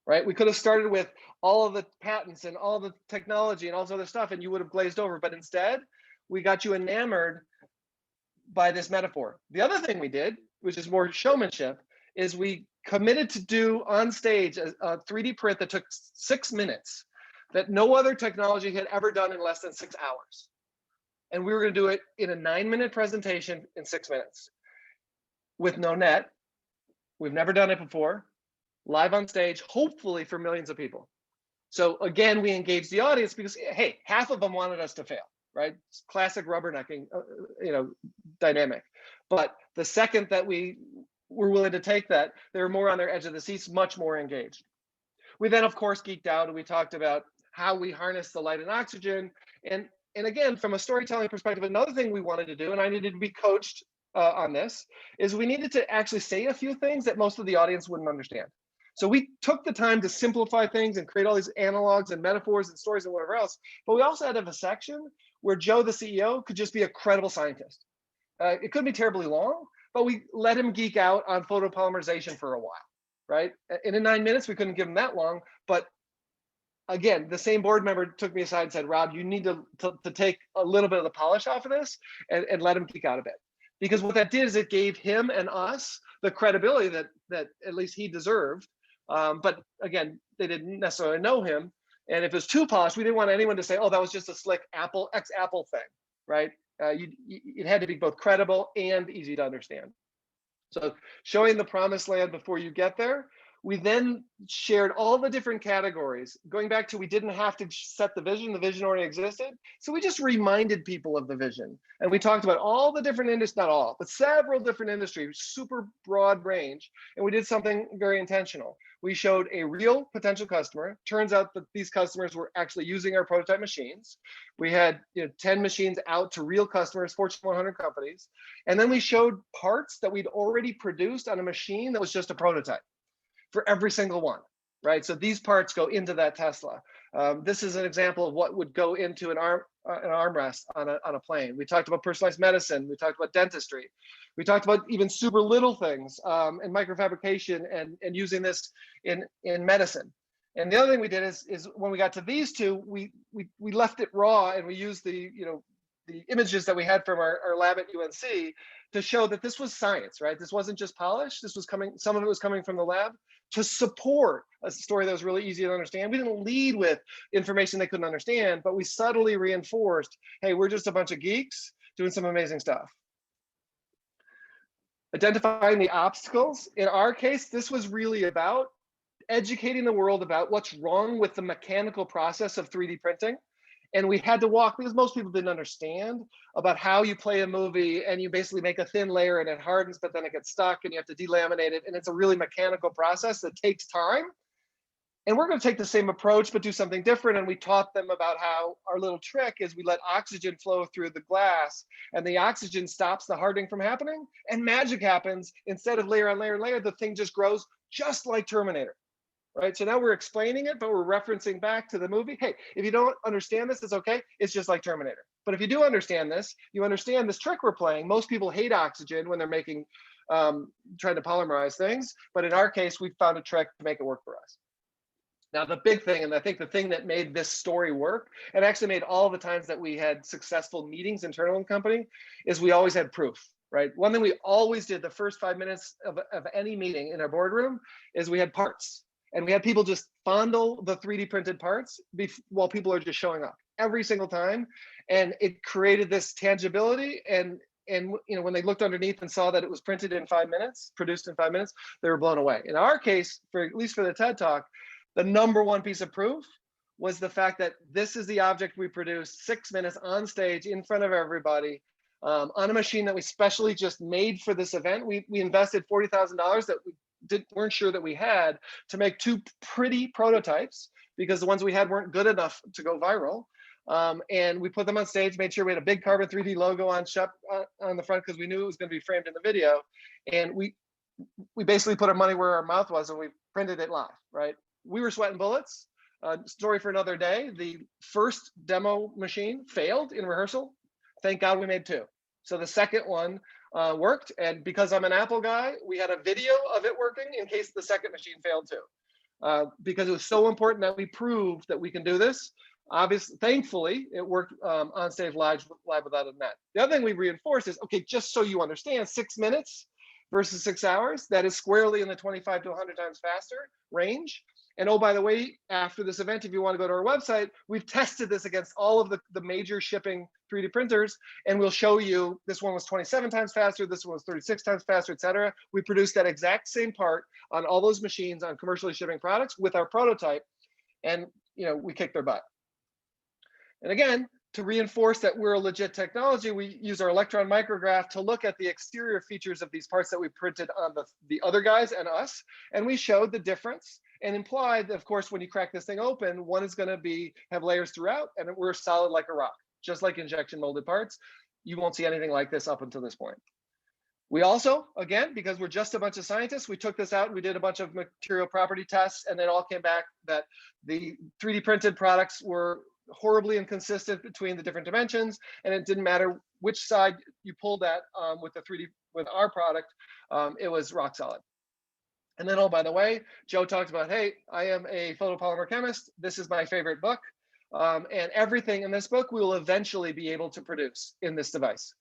right? We could have started with all of the patents and all the technology and all this other stuff, and you would have glazed over. But instead, we got you enamored by this metaphor. The other thing we did, which is more showmanship, is we committed to do on stage a 3D print that took 6 minutes, that no other technology had ever done in less than 6 hours. And we were going to do it in a 9-minute presentation in 6 minutes with no net. We've never done it before, live on stage, hopefully for millions of people. So again, we engaged the audience because, hey, half of them wanted us to fail, right? It's classic rubbernecking, dynamic. But the second that we were willing to take that, they were more on their edge of the seats, much more engaged. We then, of course, geeked out and we talked about how we harness the light and oxygen. And again, from a storytelling perspective, another thing we wanted to do, and I needed to be coached on this, is we needed to actually say a few things that most of the audience wouldn't understand. So we took the time to simplify things and create all these analogs and metaphors and stories and whatever else. But we also had to have a section where Joe, the CEO, could just be a credible scientist. It couldn't be terribly long, but we let him geek out on photopolymerization for a while, right? And in 9 minutes, we couldn't give him that long, but again, the same board member took me aside and said, Rob, you need to take a little bit of the polish off of this and let him geek out a bit. Because what that did is it gave him and us the credibility that at least he deserved. But again, they didn't necessarily know him. And if it was too polished, we didn't want anyone to say, oh, that was just a slick ex-Apple thing, right? It had to be both credible and easy to understand. So showing the promised land before you get there. We then shared all the different categories. Going back to, we didn't have to set the vision already existed. So we just reminded people of the vision. And we talked about all the different industries, not all, but several different industries, super broad range. And we did something very intentional. We showed a real potential customer. Turns out that these customers were actually using our prototype machines. We had 10 machines out to real customers, Fortune 100 companies. And then we showed parts that we'd already produced on a machine that was just a prototype for every single one, right? So these parts go into that Tesla. This is an example of what would go into an armrest on a plane. We talked about personalized medicine. We talked about dentistry. We talked about even super little things and microfabrication and using this in medicine. And the other thing we did is when we got to these two, we left it raw and we used the images that we had from our lab at UNC to show that this was science, right? This wasn't just polish. This was some of it was coming from the lab to support a story that was really easy to understand. We didn't lead with information they couldn't understand, but we subtly reinforced, hey, we're just a bunch of geeks doing some amazing stuff. Identifying the obstacles. In our case, this was really about educating the world about what's wrong with the mechanical process of 3D printing. And we had to walk, because most people didn't understand, about how you play a movie and you basically make a thin layer and it hardens, but then it gets stuck and you have to delaminate it. And it's a really mechanical process that takes time. And we're going to take the same approach, but do something different. And we taught them about how our little trick is we let oxygen flow through the glass, and the oxygen stops the hardening from happening, and magic happens. Instead of layer on layer and layer, the thing just grows just like Terminator, right? So now we're explaining it, but we're referencing back to the movie. Hey, if you don't understand this, it's okay. It's just like Terminator. But if you do understand this, you understand this trick we're playing. Most people hate oxygen when they're making, trying to polymerize things. But in our case, we found a trick to make it work for us. Now, the big thing, and I think the thing that made this story work, and actually made all the times that we had successful meetings internal in the company, is we always had proof, right? One thing we always did the first 5 minutes of any meeting in our boardroom is we had parts. And we had people just fondle the 3D printed parts while people are just showing up every single time. And it created this tangibility. And when they looked underneath and saw that it was printed in 5 minutes, produced in 5 minutes, they were blown away. In our case, at least for the TED Talk, the number one piece of proof was the fact that this is the object we produced 6 minutes on stage in front of everybody, on a machine that we specially just made for this event. We invested $40,000 that we weren't sure that we had to make 2 pretty prototypes, because the ones we had weren't good enough to go viral. And we put them on stage, made sure we had a big carbon 3D logo on the front, because we knew it was going to be framed in the video. And we basically put our money where our mouth was, and we printed it live, right? We were sweating bullets. Story for another day. The first demo machine failed in rehearsal. Thank God we made 2. So the second one worked. And because I'm an Apple guy, we had a video of it working in case the second machine failed too. Because it was so important that we proved that we can do this. Obviously, thankfully, it worked on stage live without a net. The other thing we reinforced is, okay, just so you understand, 6 minutes versus 6 hours, that is squarely in the 25 to 100 times faster range. And oh, by the way, after this event, if you want to go to our website, we've tested this against all of the major shipping 3D printers, and we'll show you this one was 27 times faster, this one was 36 times faster, et cetera. We produced that exact same part on all those machines on commercially shipping products with our prototype, and we kicked their butt. And again, to reinforce that we're a legit technology, we use our electron micrograph to look at the exterior features of these parts that we printed on the other guys and us, and we showed the difference. And implied, of course, when you crack this thing open, one is going to have layers throughout, and we're solid like a rock, just like injection molded parts. You won't see anything like this up until this point. We also, again, because we're just a bunch of scientists, we took this out and we did a bunch of material property tests, and it all came back that the 3D printed products were horribly inconsistent between the different dimensions, and it didn't matter which side you pulled at with our product, it was rock solid. And then, oh, by the way, Joe talked about, hey, I am a photopolymer chemist. This is my favorite book. And everything in this book we will eventually be able to produce in this device.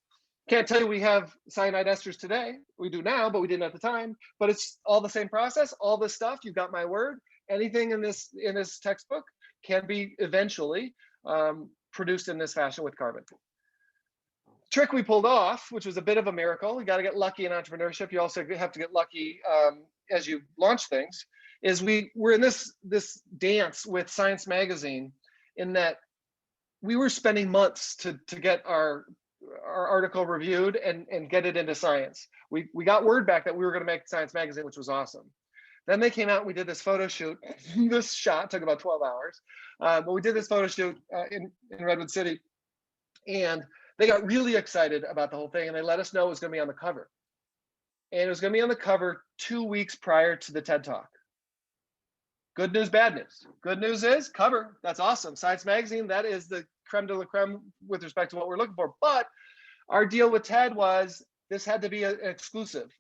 Can't tell you we have cyanide esters today. We do now, but we didn't at the time. But it's all the same process, all this stuff. You've got my word. Anything in this textbook can be eventually produced in this fashion with carbon. Trick we pulled off, which was a bit of a miracle. You got to get lucky in entrepreneurship. You also have to get lucky as you launch things, is we're in this dance with Science Magazine, in that we were spending months to get our article reviewed and get it into Science. We got word back that we were going to make Science Magazine, which was awesome. Then they came out and we did this photo shoot. This shot took about 12 hours, but we did this photo shoot in Redwood City, and they got really excited about the whole thing, and they let us know it was going to be on the cover. And it was going to be on the cover 2 weeks prior to the TED Talk. Good news, bad news. Good news is cover. That's awesome. Science Magazine, that is the creme de la creme with respect to what we're looking for. But our deal with TED was this had to be an exclusive.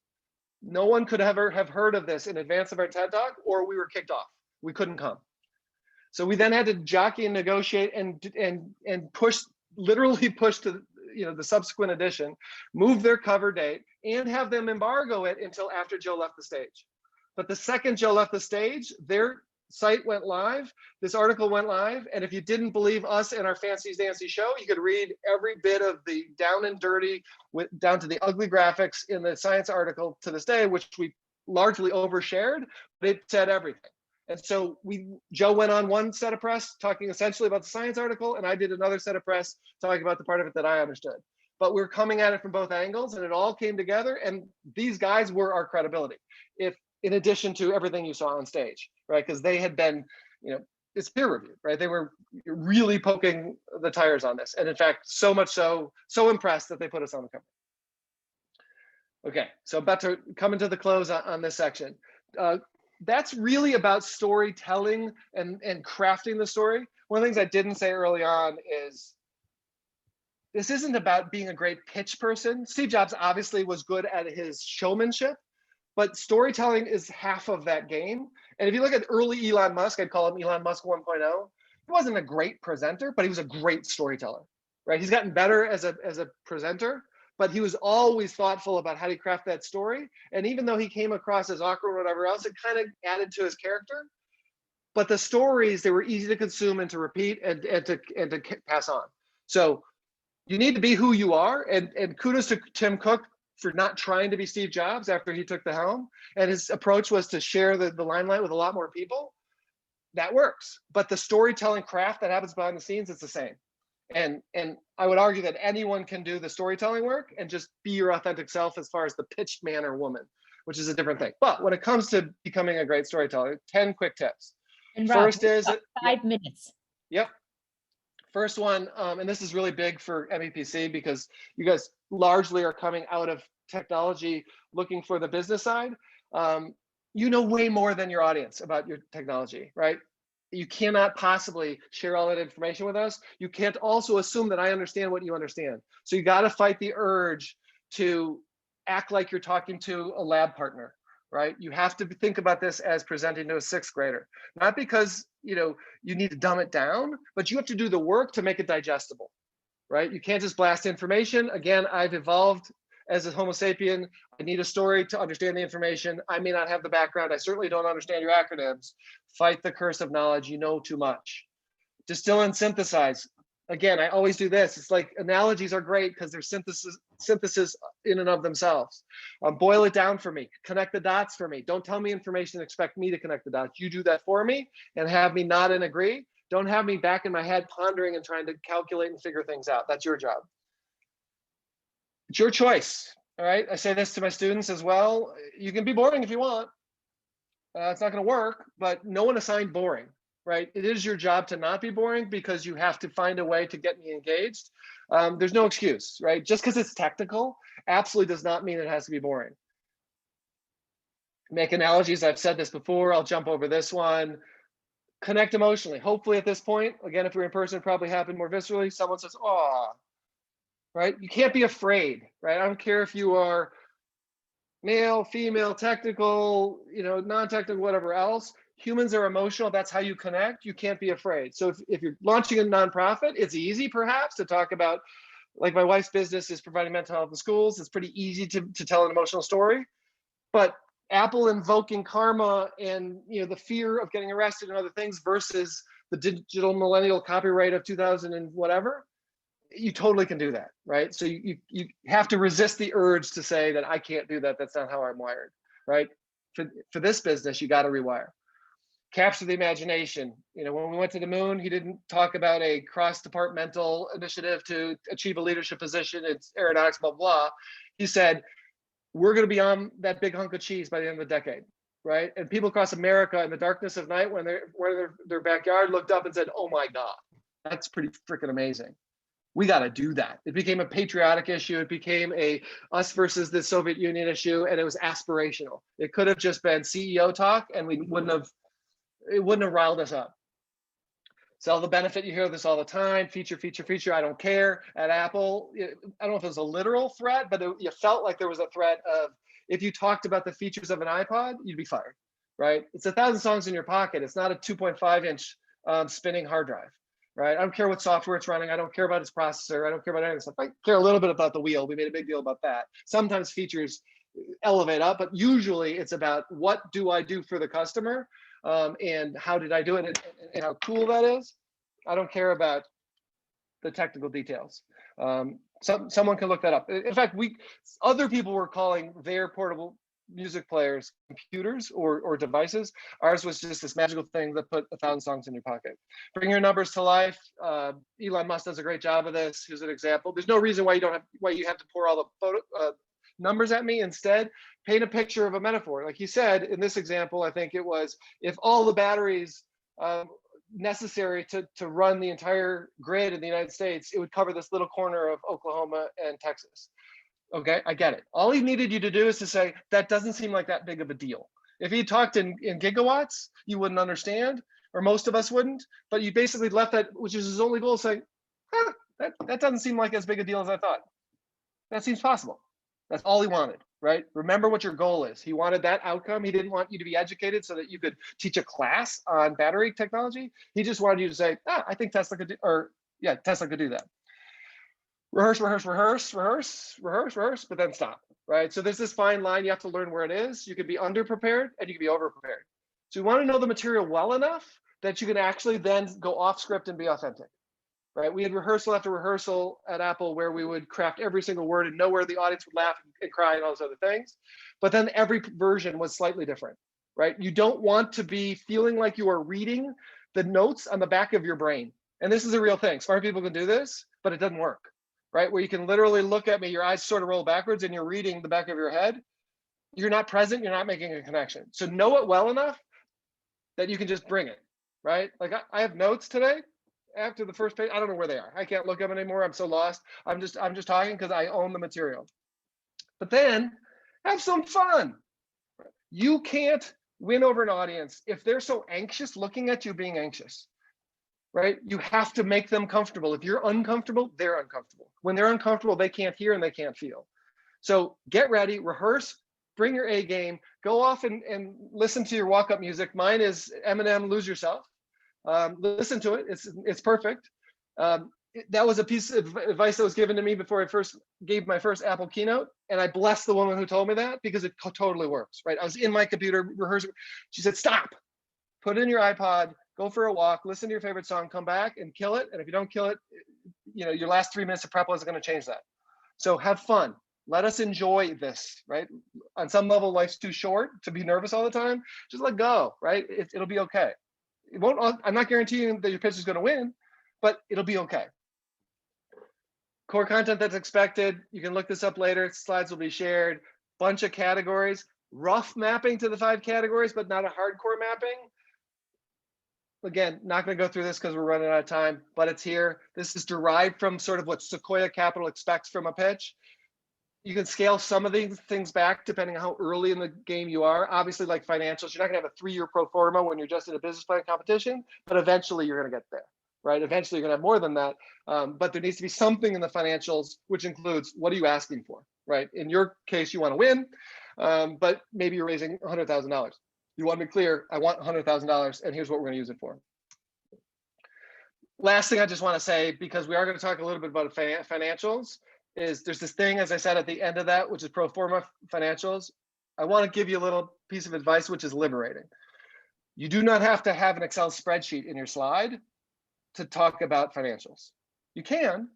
No one could ever have heard of this in advance of our TED Talk, or we were kicked off. We couldn't come. So we then had to jockey and negotiate and literally push to the subsequent edition, move their cover date, and have them embargo it until after Joe left the stage. But the second Joe left the stage, their site went live, this article went live, and if you didn't believe us and our fancy dancy show, you could read every bit of the down and dirty, down to the ugly graphics in the Science article to this day, which we largely overshared, but it said everything. And so Joe went on one set of press talking essentially about the Science article, and I did another set of press talking about the part of it that I understood. But we're coming at it from both angles, and it all came together, and these guys were our credibility. If in addition to everything you saw on stage, right? Because they had been, it's peer reviewed, right? They were really poking the tires on this. And in fact, so much so impressed that they put us on the cover. Okay, so about to come into the close on this section. That's really about storytelling and crafting the story. One of the things I didn't say early on is this isn't about being a great pitch person. Steve Jobs obviously was good at his showmanship, but storytelling is half of that game. And if you look at early Elon Musk, I'd call him Elon Musk 1.0. He wasn't a great presenter, but he was a great storyteller, right? He's gotten better as a presenter, but he was always thoughtful about how to craft that story. And even though he came across as awkward or whatever else, it kind of added to his character. But the stories, they were easy to consume and to repeat and to pass on. So you need to be who you are. And kudos to Tim Cook for not trying to be Steve Jobs after he took the helm. And his approach was to share the limelight with a lot more people. That works. But the storytelling craft that happens behind the scenes, it's the same. And I would argue that anyone can do the storytelling work and just be your authentic self as far as the pitched man or woman, which is a different thing. But when it comes to becoming a great storyteller, 10 quick tips. And Rob, First is 5 minutes. Yep. First one, and this is really big for MEPC because you guys largely are coming out of technology looking for the business side. You know way more than your audience about your technology, right? You cannot possibly share all that information with us. You can't also assume that I understand what you understand. So you got to fight the urge to act like you're talking to a lab partner, right? You have to think about this as presenting to a 6th grader, not because you need to dumb it down, but you have to do the work to make it digestible, right? You can't just blast information. Again, I've evolved as a Homo sapien. I need a story to understand the information. I may not have the background. I certainly don't understand your acronyms. Fight the curse of knowledge. You know too much. Distill and synthesize. Again, I always do this. It's like analogies are great because they're synthesis in and of themselves. Boil it down for me. Connect the dots for me. Don't tell me information and expect me to connect the dots. You do that for me and have me nod and agree. Don't have me back in my head pondering and trying to calculate and figure things out. That's your job. It's your choice. All right. I say this to my students as well. You can be boring if you want. It's not going to work, but no one assigned boring, right? It is your job to not be boring because you have to find a way to get me engaged. There's no excuse, right? Just because it's technical absolutely does not mean it has to be boring. Make analogies. I've said this before. I'll jump over this one. Connect emotionally. Hopefully at this point, again, if you're in person, it probably happened more viscerally. Someone says, "Oh," right? You can't be afraid, right? I don't care if you are male, female, technical, non-technical, whatever else. Humans are emotional. That's how you connect. You can't be afraid. So if you're launching a nonprofit, it's easy perhaps to talk about, like my wife's business is providing mental health in schools. It's pretty easy to tell an emotional story. But Apple invoking karma and the fear of getting arrested and other things versus the digital millennial copyright of 2000 and whatever, you totally can do that, right? So you have to resist the urge to say that I can't do that. That's not how I'm wired, right? For this business, you got to rewire. Capture the imagination. When we went to the moon, he didn't talk about a cross-departmental initiative to achieve a leadership position. It's aeronautics, blah, blah. He said, we're going to be on that big hunk of cheese by the end of the decade, right? And people across America in the darkness of night, when they're their backyard, looked up and said, "Oh my God, that's pretty freaking amazing. We got to do that." It became a patriotic issue. It became a us versus the Soviet Union issue, and it was aspirational. It could have just been CEO talk, and it wouldn't have riled us up. Sell the benefit. You hear this all the time. Feature, feature, feature. I don't care. At Apple, I don't know if it was a literal threat, but you felt like there was a threat of if you talked about the features of an iPod, you'd be fired, right? It's 1,000 songs in your pocket. It's not a 2.5-inch spinning hard drive, right? I don't care what software it's running. I don't care about its processor. I don't care about any of this stuff. I care a little bit about the wheel. We made a big deal about that. Sometimes features elevate up, but usually it's about what do I do for the customer, and how did I do it, and how cool that is. I don't care about the technical details. Someone can look that up. In fact, other people were calling their portable music players computers or devices. Ours was just this magical thing that put 1,000 songs in your pocket. Bring your numbers to life. Elon Musk does a great job of this. Here's an example. There's no reason why you have to pour all the numbers at me. Instead, paint a picture of a metaphor. Like you said, in this example, I think it was, if all the batteries necessary to run the entire grid in the United States, it would cover this little corner of Oklahoma and Texas. Okay, I get it. All he needed you to do is to say, that doesn't seem like that big of a deal. If he talked in gigawatts, you wouldn't understand, or most of us wouldn't, but you basically left that, which is his only goal, saying, huh, that doesn't seem like as big a deal as I thought. That seems possible. That's all he wanted, right? Remember what your goal is. He wanted that outcome. He didn't want you to be educated so that you could teach a class on battery technology. He just wanted you to say, I think Tesla could do, or yeah, Tesla could do that. Rehearse, rehearse, rehearse, rehearse, rehearse, rehearse, but then stop, right? So there's this fine line. You have to learn where it is. You could be under-prepared and you can be over-prepared. So you want to know the material well enough that you can actually then go off script and be authentic, right? We had rehearsal after rehearsal at Apple where we would craft every single word and know where the audience would laugh and cry and all those other things. But then every version was slightly different, right? You don't want to be feeling like you are reading the notes on the back of your brain. And this is a real thing. Smart people can do this, but it doesn't work, right? Where you can literally look at me, your eyes sort of roll backwards and you're reading the back of your head. You're not present, you're not making a connection. So know it well enough that you can just bring it, right? Like I have notes today after the first page. I don't know where they are. I can't look at them anymore. I'm so lost. I'm just talking because I own the material. But then have some fun. You can't win over an audience if they're so anxious looking at you being anxious, right? You have to make them comfortable. If you're uncomfortable, they're uncomfortable. When they're uncomfortable, they can't hear and they can't feel. So get ready, rehearse, bring your A game, go off and listen to your walk-up music. Mine is Eminem, Lose Yourself. Listen to it, it's perfect. That was a piece of advice that was given to me before I first gave my first Apple keynote. And I bless the woman who told me that because it totally works, right? I was in my computer rehearsing. She said, stop, put it in your iPod, go for a walk, listen to your favorite song, come back and kill it. And if you don't kill it, you know, your last 3 minutes of prep wasn't going to change that. So have fun. Let us enjoy this, right? On some level, life's too short to be nervous all the time. Just let go, right? It'll be okay. It won't. I'm not guaranteeing that your pitch is going to win, but it'll be okay. Core content that's expected. You can look this up later. Slides will be shared. Bunch of categories. Rough mapping to the 5 categories, but not a hardcore mapping. Again, not going to go through this because we're running out of time, but it's here. This is derived from sort of what Sequoia Capital expects from a pitch. You can scale some of these things back depending on how early in the game you are. Obviously, like financials, you're not gonna have a 3-year pro forma when you're just in a business plan competition, but eventually you're gonna get there, right? Eventually you're gonna have more than that, but there needs to be something in the financials, which includes what are you asking for, right? In your case, you wanna win, but maybe you're raising $100,000. You wanna be clear, I want $100,000 and here's what we're gonna use it for. Last thing I just wanna say, because we are gonna talk a little bit about financials, is there's this thing, as I said, at the end of that, which is pro forma financials. I want to give you a little piece of advice, which is liberating. You do not have to have an Excel spreadsheet in your slide to talk about financials. You can,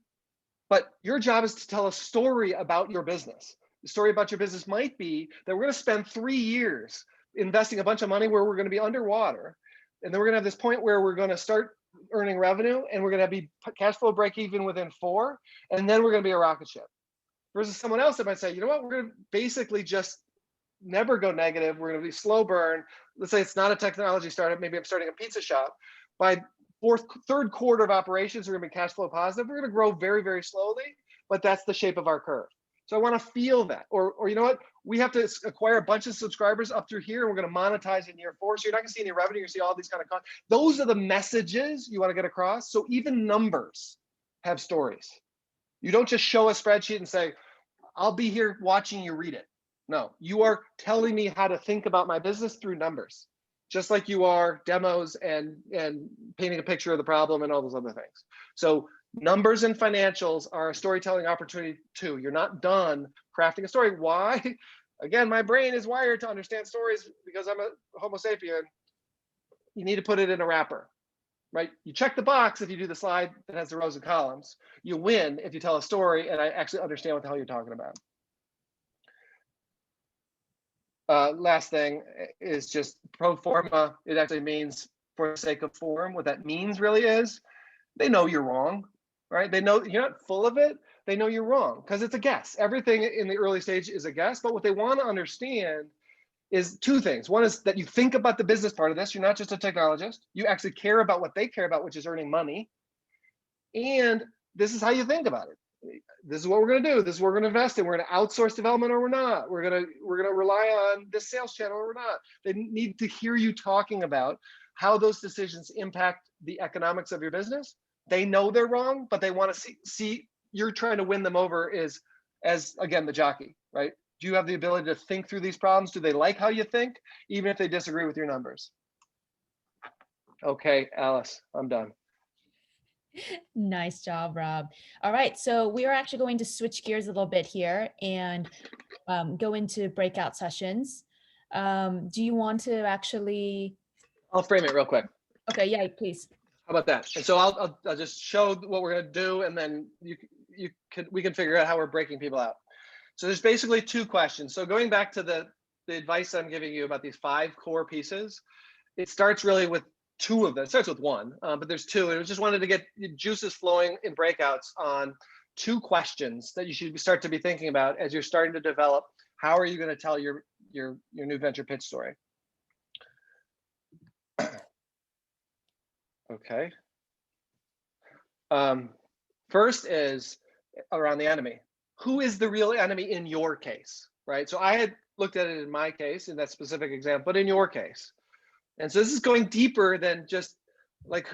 but your job is to tell a story about your business. The story about your business might be that we're going to spend 3 years investing a bunch of money where we're going to be underwater. And then we're going to have this point where we're going to start earning revenue and we're going to be cash flow break even within 4, and then we're going to be a rocket ship. Versus someone else that might say, you know what, we're going to basically just never go negative. We're going to be slow burn. Let's say it's not a technology startup. Maybe I'm starting a pizza shop. By third quarter of operations, we're going to be cash flow positive. We're going to grow very, very slowly, but that's the shape of our curve. So I want to feel that. Or you know what? We have to acquire a bunch of subscribers up through here, and we're going to monetize in year 4. So you're not going to see any revenue. You're going to see all these kind of costs. Those are the messages you want to get across. So even numbers have stories. You don't just show a spreadsheet and say, I'll be here watching you read it. No, you are telling me how to think about my business through numbers, just like you are demos and painting a picture of the problem and all those other things. So numbers and financials are a storytelling opportunity too. You're not done crafting a story. Why? Again, my brain is wired to understand stories because I'm a Homo sapien. You need to put it in a wrapper, right? You check the box if you do the slide that has the rows and columns. You win if you tell a story and I actually understand what the hell you're talking about. Last thing is just pro forma. It actually means for the sake of form. What that means really is they know you're wrong, right? They know you're not full of it. they know you're wrong because it's a guess. Everything in the early stage is a guess, but what they want to understand is two things. One is that you think about the business part of this. You're not just a technologist. You actually care about what they care about, which is earning money. And this is how you think about it. This is what we're going to do. This is what we're going to invest in. We're going to outsource development or we're not. We're going to rely on this sales channel or we're not. They need to hear you talking about how those decisions impact the economics of your business. They know they're wrong, but they want to see you're trying to win them over as again, the jockey, right? Do you have the ability to think through these problems? Do they like how you think, even if they disagree with your numbers? Okay, Alice, I'm done. Nice job, Rob. All right, so we are actually going to switch gears a little bit here and go into breakout sessions. Do you want to actually? I'll frame it real quick. Okay, yeah, please. How about that? And so I'll just show what we're going to do, and then we can figure out how we're breaking people out. So there's basically two questions. So going back to the advice I'm giving you about these 5 core pieces, it starts really with 2 of them. It starts with 1, but there's 2. And I just wanted to get juices flowing in breakouts on 2 questions that you should start to be thinking about as you're starting to develop. How are you going to tell your new venture pitch story? Okay. First is around the enemy. Who is the real enemy in your case, right? So I had looked at it in my case, in that specific example, but in your case. And so this is going deeper than just like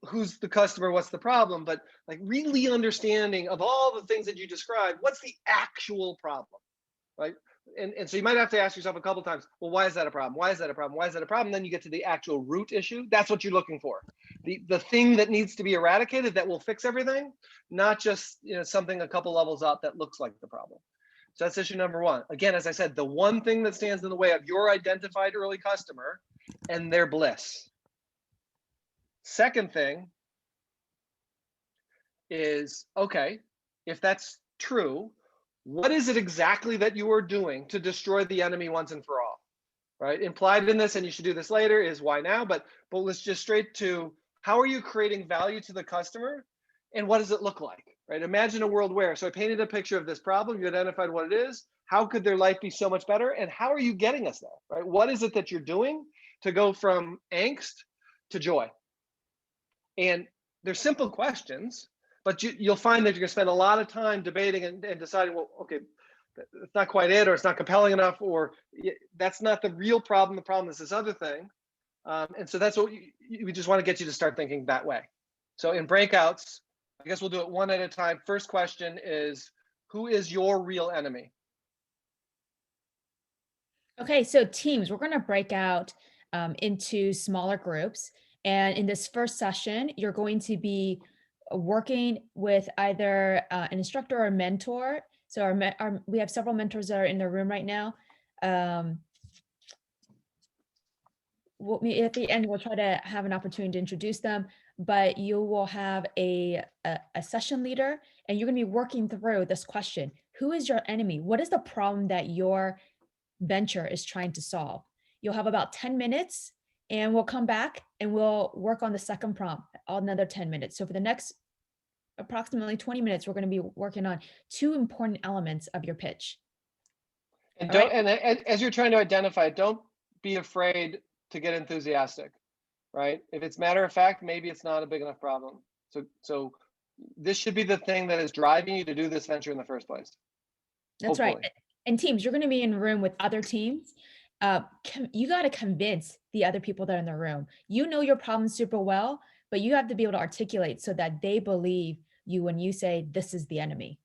who's the customer, what's the problem, but like really understanding of all the things that you described, what's the actual problem, right? And so you might have to ask yourself a couple times, well, why is that a problem? Why is that a problem? Why is that a problem? Then you get to the actual root issue. That's what you're looking for. The thing that needs to be eradicated that will fix everything, not just something a couple levels up that looks like the problem. So that's issue number 1. Again, as I said, the one thing that stands in the way of your identified early customer and their bliss. Second thing is, okay, if that's true, what is it exactly that you are doing to destroy the enemy once and for all, right? Implied in this, and you should do this later, is why now, but let's just straight to how are you creating value to the customer and what does it look like, right? Imagine a world where, so I painted a picture of this problem, you identified what it is, how could their life be so much better, and how are you getting us there, right? What is it that you're doing to go from angst to joy? And they're simple questions, but you'll find that you're going to spend a lot of time debating and deciding, well, okay, it's not quite it, or it's not compelling enough, or that's not the real problem. The problem is this other thing. And so that's what we just want to get you to start thinking that way. So in breakouts, I guess we'll do it one at a time. First question is, who is your real enemy? Okay, so teams, we're going to break out into smaller groups. And in this first session, you're going to be working with either an instructor or a mentor. So we have several mentors that are in the room right now. At the end, we'll try to have an opportunity to introduce them, but you will have a session leader, and you're going to be working through this question. Who is your enemy? What is the problem that your venture is trying to solve? You'll have about 10 minutes, and we'll come back and we'll work on the second prompt, another 10 minutes. So for the next approximately 20 minutes, we're going to be working on 2 important elements of your pitch. And don't, and as you're trying to identify, don't be afraid to get enthusiastic, right? If it's matter of fact, maybe it's not a big enough problem. So this should be the thing that is driving you to do this venture in the first place. That's Hopefully. right. And teams, you're going to be in a room with other teams. You got to convince the other people that are in the room. You know your problem super well, but you have to be able to articulate so that they believe you when you say this is the enemy.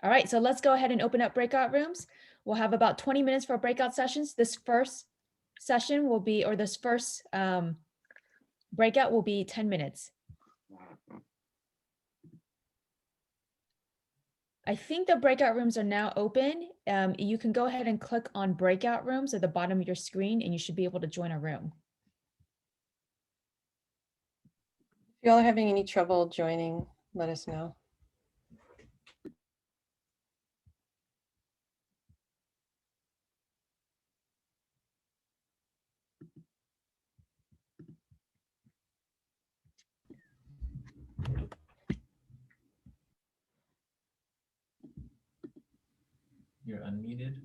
All right, so let's go ahead and open up breakout rooms. We'll have about 20 minutes for breakout sessions. This first session will be, or this first breakout will be 10 minutes. I think the breakout rooms are now open. You can go ahead and click on breakout rooms at the bottom of your screen, and you should be able to join a room. If y'all are having any trouble joining, let us know. you're unmuted.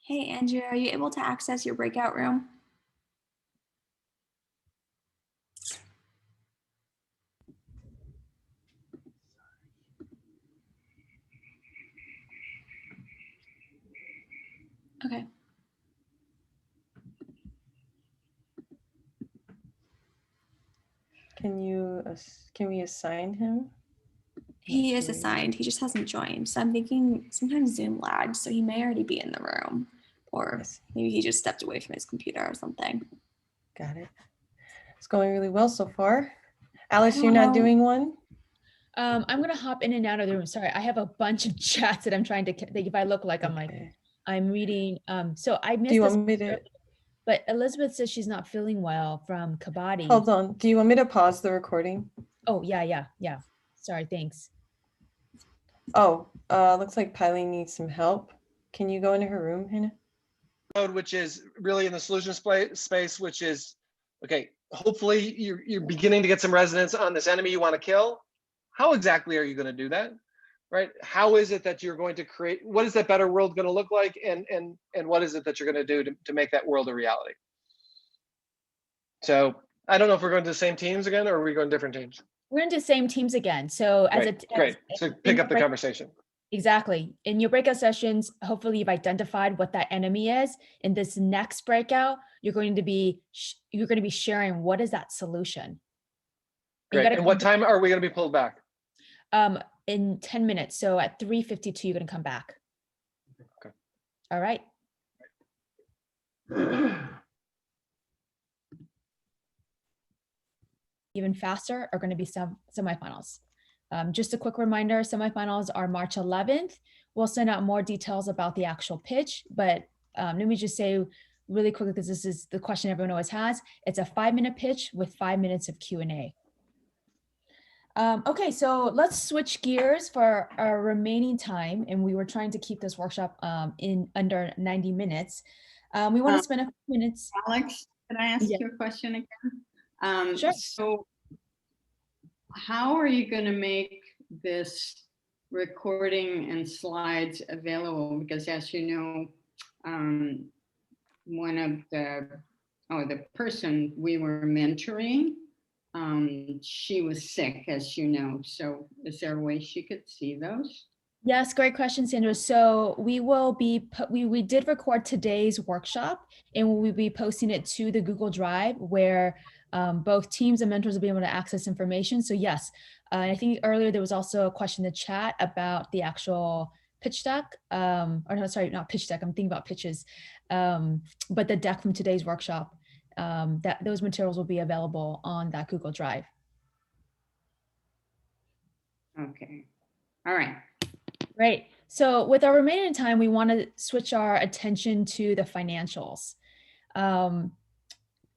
Hey, Andrea, are you able to access your breakout room? Okay. Can we assign him? He is Okay. assigned. He just hasn't joined. So I'm thinking sometimes Zoom lags, so he may already be in the room, or Yes, maybe he just stepped away from his computer or something. got it. It's going really well so far. Alice, don't you're not know. doing one? I'm gonna hop in and out of the room. Sorry, I have a bunch of chats that I'm trying to, that if I look like Okay. I'm reading. So I Do missed you this, want me to, but Elizabeth says she's not feeling well from Kabaddi. hold on, do you want me to pause the recording? Oh, yeah. Sorry, thanks. Oh, looks like Piley needs some help. Can you go into her room, Hannah? Mode, which is really in the solution space, which is, okay, hopefully you're beginning to get some resonance on this enemy you want to kill. How exactly are you going to do that? Right? How is it that you're going to create, what is that better world going to look like? And what is it that you're going to do to make that world a reality? So I don't know if we're going to the same teams again, or are we going different teams? We're gonna do the same teams again. So Great. So pick up the conversation. Exactly. In your breakout sessions, hopefully you've identified what that enemy is. In this next breakout, you're going to be sharing what is that solution. Great. And what time are we going to be pulled back? In 10 minutes. So at 3:52, you're going to come back. Okay. All right. Even faster are going to be some semifinals. Just a quick reminder, semifinals are March 11th. We'll send out more details about the actual pitch, but let me just say really quickly, because this is the question everyone always has. It's a 5-minute pitch with 5 minutes of Q&A. Okay, so let's switch gears for our remaining time, and we were trying to keep this workshop in under 90 minutes. We want to spend a few minutes. Alex, can I ask Yeah. you a question again? Sure. So how are you going to make this recording and slides available? Because as you know, one of the person we were mentoring, she was sick, as you know. So is there a way she could see those? Yes, great question, Sandra. So we will be, we did record today's workshop, and we'll be posting it to the Google Drive where both teams and mentors will be able to access information. So yes, I think earlier there was also a question in the chat about the actual pitch deck, or no, sorry, not pitch deck, I'm thinking about pitches, but the deck from today's workshop, that those materials will be available on that Google Drive. Okay. All right. Great. So with our remaining time, we want to switch our attention to the financials.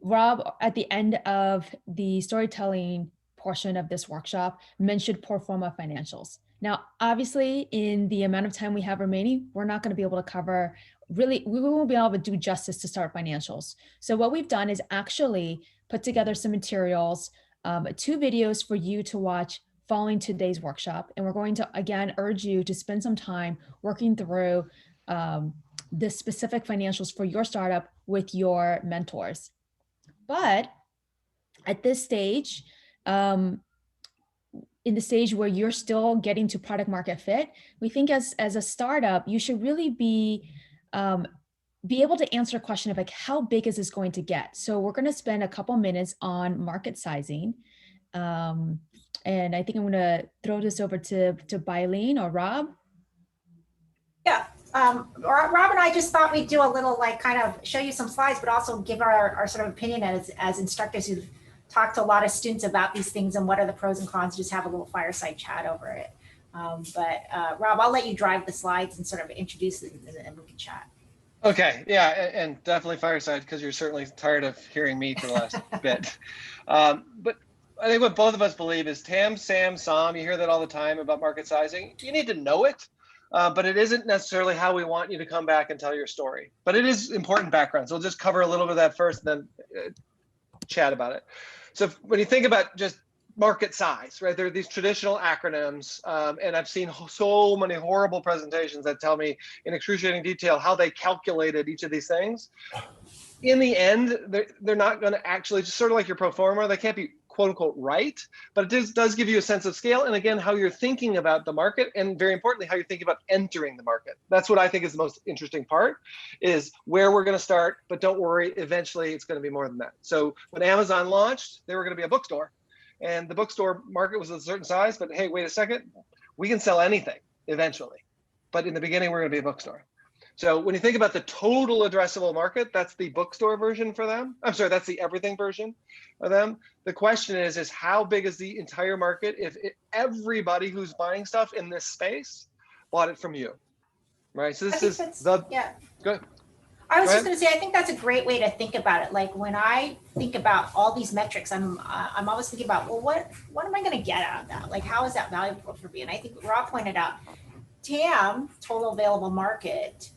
Rob, at the end of the storytelling portion of this workshop, mentioned pro forma financials. Now, obviously, in the amount of time we have remaining, we're not going to be able to cover, really, we won't be able to do justice to start financials. So what we've done is actually put together some materials, 2 videos for you to watch following today's workshop. And we're going to, again, urge you to spend some time working through the specific financials for your startup with your mentors. But at this stage, in the stage where you're still getting to product market fit, we think as a startup, you should really be able to answer a question of like, how big is this going to get? So we're going to spend a couple minutes on market sizing. And I think I'm going to throw this over to Bylene or Rob. Yeah, Rob and I just thought we'd do a little like kind of show you some slides, but also give our sort of opinion as instructors who've talked to a lot of students about these things and what are the pros and cons, just have a little fireside chat over it. Rob, I'll let you drive the slides and sort of introduce it and we can chat. Okay, yeah, and definitely fireside, because you're certainly tired of hearing me for the last bit. But I think what both of us believe is TAM, SAM, SOM, you hear that all the time about market sizing. You need to know it, but it isn't necessarily how we want you to come back and tell your story. But it is important background. So we'll just cover a little bit of that first and then chat about it. So when you think about just market size, right? There are these traditional acronyms, and I've seen so many horrible presentations that tell me in excruciating detail how they calculated each of these things. In the end, they're not going to actually, just sort of like your pro forma, they can't be quote unquote right, but it does give you a sense of scale. And again, how you're thinking about the market, and very importantly, how you're thinking about entering the market. That's what I think is the most interesting part, is where we're going to start, but don't worry, eventually it's going to be more than that. So when Amazon launched, they were going to be a bookstore, and the bookstore market was a certain size, but hey, wait a second, we can sell anything eventually. But in the beginning, we're going to be a bookstore. So when you think about the total addressable market, that's the bookstore version for them. I'm sorry, that's the everything version of them. The question is how big is the entire market if everybody who's buying stuff in this space bought it from you, right? So this is the, yeah. Good. I was Go just going to say, I think that's a great way to think about it. Like when I think about all these metrics, I'm always thinking about, well, what am I going to get out of that? Like, how is that valuable for me? And I think Rob pointed out, TAM, total available market,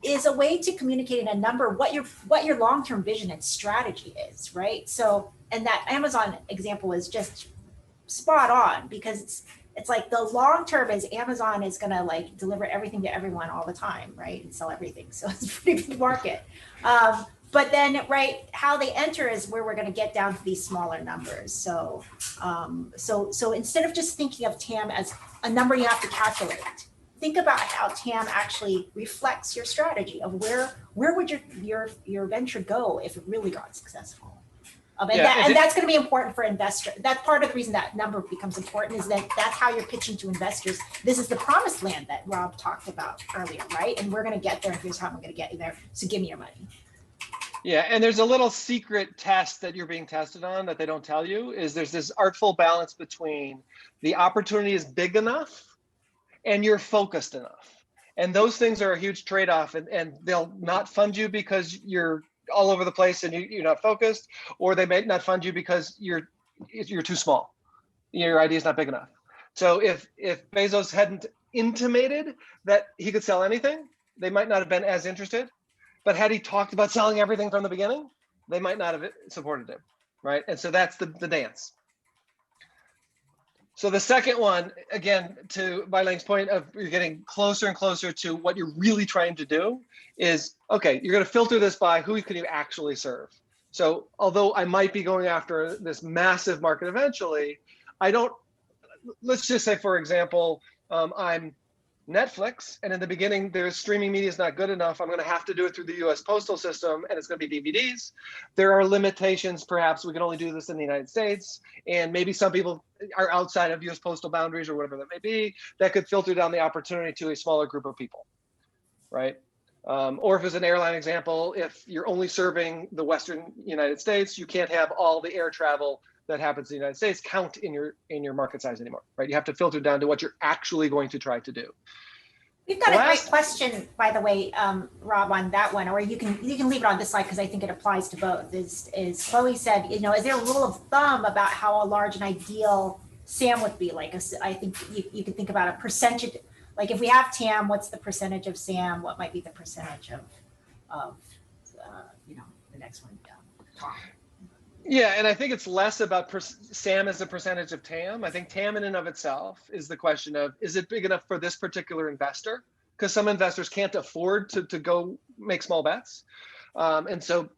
is a way to communicate in a number what your long-term vision and strategy is, right? So, and that Amazon example is just spot on, because it's like the long term is Amazon is going to like deliver everything to everyone all the time, right? And sell everything. So it's a pretty big market. But then, right, how they enter is where we're going to get down to these smaller numbers. So, so instead of just thinking of TAM as a number you have to calculate, think about how TAM actually reflects your strategy of where would your venture go if it really got successful. And that's going to be important for investors. That's part of the reason that number becomes important, is that that's how you're pitching to investors. This is the promised land that Rob talked about earlier, right? And we're going to get there, and here's how I'm going to get you there. So give me your money. Yeah, and there's a little secret test that you're being tested on that they don't tell you, is there's this artful balance between the opportunity is big enough and you're focused enough. And those things are a huge trade-off, and they'll not fund you because you're all over the place and you're not focused, or they may not fund you because you're too small. Your idea is not big enough. So if Bezos hadn't intimated that he could sell anything, they might not have been as interested. But had he talked about selling everything from the beginning, they might not have supported him, right? And so that's the dance. So the second one, again, to Bailing's point of you're getting closer and closer to what you're really trying to do, is, okay, you're going to filter this by who can you actually serve. So although I might be going after this massive market eventually, let's just say, for example, I'm Netflix, and in the beginning, their streaming media is not good enough. I'm going to have to do it through the US postal system, and it's going to be DVDs. There are limitations. Perhaps we can only do this in the United States, and maybe some people are outside of US postal boundaries or whatever that may be, that could filter down the opportunity to a smaller group of people, right? Or if it's an airline example, if you're only serving the Western United States, you can't have all the air travel that happens in the United States count in your market size anymore, right? You have to filter down to what you're actually going to try to do. We've got a great question, by the way, Rob, on that one, or you can leave it on this slide because I think it applies to both. Is Chloe said, is there a rule of thumb about how large an ideal SAM would be? Like, I think you could think about a percentage. Like, if we have TAM, what's the percentage of SAM? What might be the percentage of the next one? Yeah, and I think it's less about SAM as a percentage of TAM. I think TAM in and of itself is the question of, is it big enough for this particular investor? Because some investors can't afford to go make small bets. And so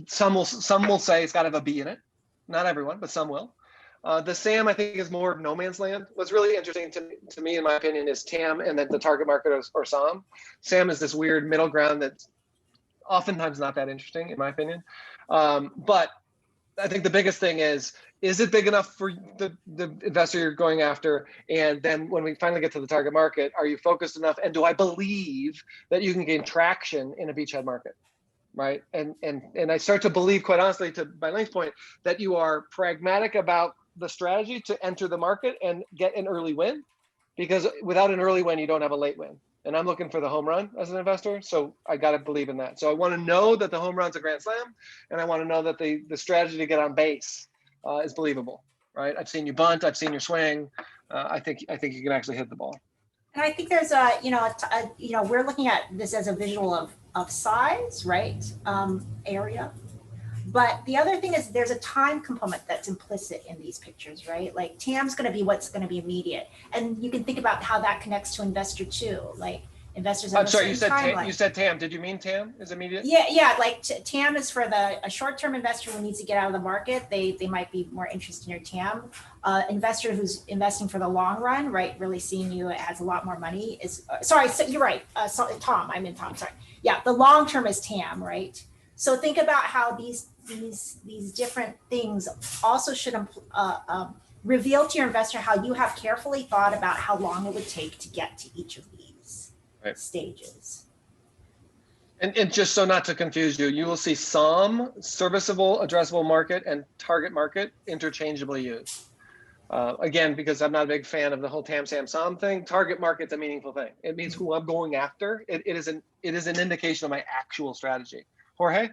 some will say it's got to have a B in it. Not everyone, but some will. The SAM, I think, is more of no man's land. What's really interesting to me, in my opinion, is TAM and then the target market or SAM. SAM is this weird middle ground that's oftentimes not that interesting, in my opinion. But I think the biggest thing is it big enough for the investor you're going after? And then when we finally get to the target market, are you focused enough? And do I believe that you can gain traction in a beachhead market, right? And I start to believe, quite honestly, to Bailing's point, that you are pragmatic about the strategy to enter the market and get an early win, because without an early win, you don't have a late win. And I'm looking for the home run as an investor, so I got to believe in that. So I want to know that the home run's a grand slam, and I want to know that the strategy to get on base is believable, right? I've seen you bunt, I've seen your swing. I think you can actually hit the ball. And I think there's we're looking at this as a visual of size, right? Area. But the other thing is there's a time component that's implicit in these pictures, right? Like TAM's going to be what's going to be immediate. And you can think about how that connects to investor too. Like investors have I'm sorry, you said timeline. you said TAM. Did you mean TAM is immediate? Yeah, like TAM is for a short-term investor who needs to get out of the market. They might be more interested in your TAM. Investor who's investing for the long run, right? Really seeing you has a lot more money is, sorry, so you're right. Tom, I mean Tom, sorry. Yeah, the long term is TAM, right? So think about how these different things also should reveal to your investor how you have carefully thought about how long it would take to get to each of these stages. And just so not to confuse you, you will see SOM, serviceable addressable market, and target market interchangeably used. Again, because I'm not a big fan of the whole TAM, SAM, SOM thing, target market's a meaningful thing. It means who I'm going after. It is an indication of my actual strategy. Jorge?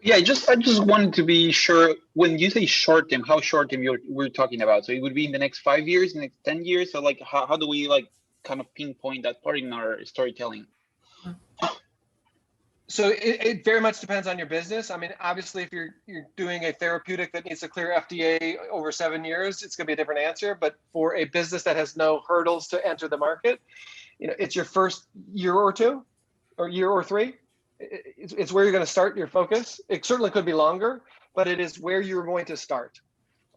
Yeah, I just wanted to be sure, when you say short term, how short term we're talking about? So it would be in the next 5 years, the next 10 years? So like, how do we like kind of pinpoint that part in our storytelling? So it very much depends on your business. I mean, obviously, if you're doing a therapeutic that needs to clear FDA over 7 years, it's going to be a different answer. But for a business that has no hurdles to enter the market, it's your first year or two, or year or three. It's where you're going to start your focus. It certainly could be longer, but it is where you're going to start.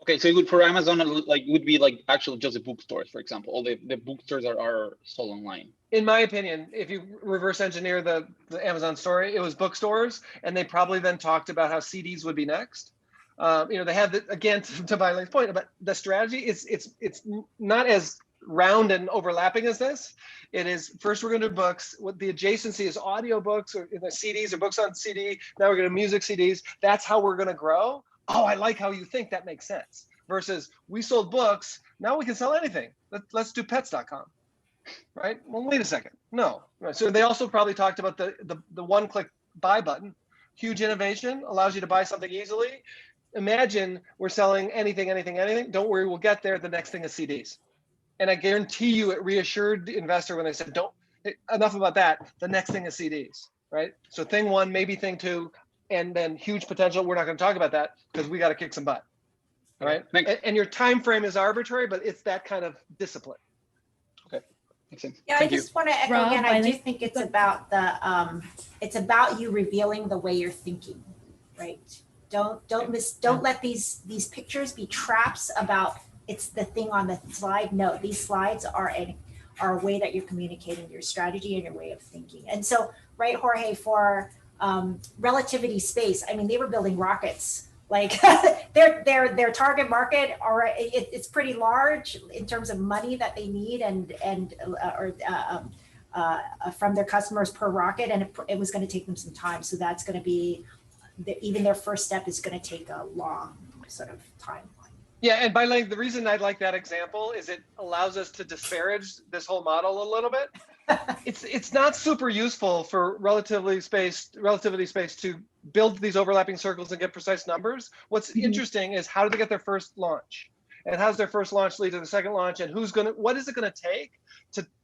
Okay, so it would, for Amazon, like would be like actually just the bookstores, for example. All the bookstores are sold online. In my opinion, if you reverse engineer the Amazon story, it was bookstores, and they probably then talked about how CDs would be next. They had again to Bailey's point about the strategy. It's not as round and overlapping as this. It is first we're going to do books. What the adjacency is audio books or the CDs or books on CD. Now we're going to music CDs. That's how we're going to grow. Oh, I like how you think that makes sense. Versus we sold books. Now we can sell anything. Let's do pets.com. Right? Well, wait a second. No. So they also probably talked about the one-click buy button. Huge innovation, allows you to buy something easily. Imagine we're selling anything. Don't worry, we'll get there. The next thing is CDs. And I guarantee you it reassured the investor when they said, enough about that. The next thing is CDs, right? So thing one, maybe thing two, and then huge potential. We're not going to talk about that because we got to kick some butt. All right. And your time frame is arbitrary, but it's that kind of discipline. Okay. Makes sense. Yeah, Thank I just want to echo Rob, again. I do Bailey? think it's about it's about you revealing the way you're thinking, right? Don't let these pictures be traps about it's the thing on the slide. No, these slides are a way that you're communicating your strategy and your way of thinking. And so, right, Jorge, for relativity space, I mean, they were building rockets. Like their target market, it's pretty large in terms of money that they need from their customers per rocket, and it was going to take them some time. So that's going to be even their first step is going to take a long sort of timeline. Yeah, and by the reason I like that example is it allows us to disparage this whole model a little bit. It's not super useful for relativity space to build these overlapping circles and get precise numbers. What's interesting is how do they get their first launch, and how's their first launch lead to the second launch, and what is it going to take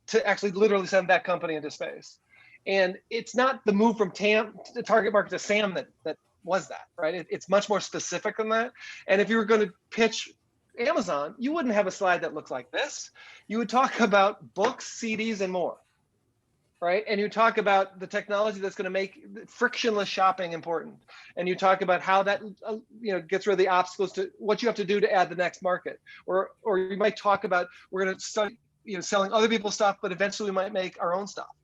to actually literally send that company into space? And it's not the move from TAM, the target market, to SAM that was that, right? It's much more specific than that. And if you were going to pitch Amazon, you wouldn't have a slide that looks like this. You would talk about books, CDs, and more, right? And you talk about the technology that's going to make frictionless shopping important. And you talk about how that gets rid of the obstacles to what you have to do to add the next market. Or you might talk about we're going to start selling other people's stuff, but eventually we might make our own stuff,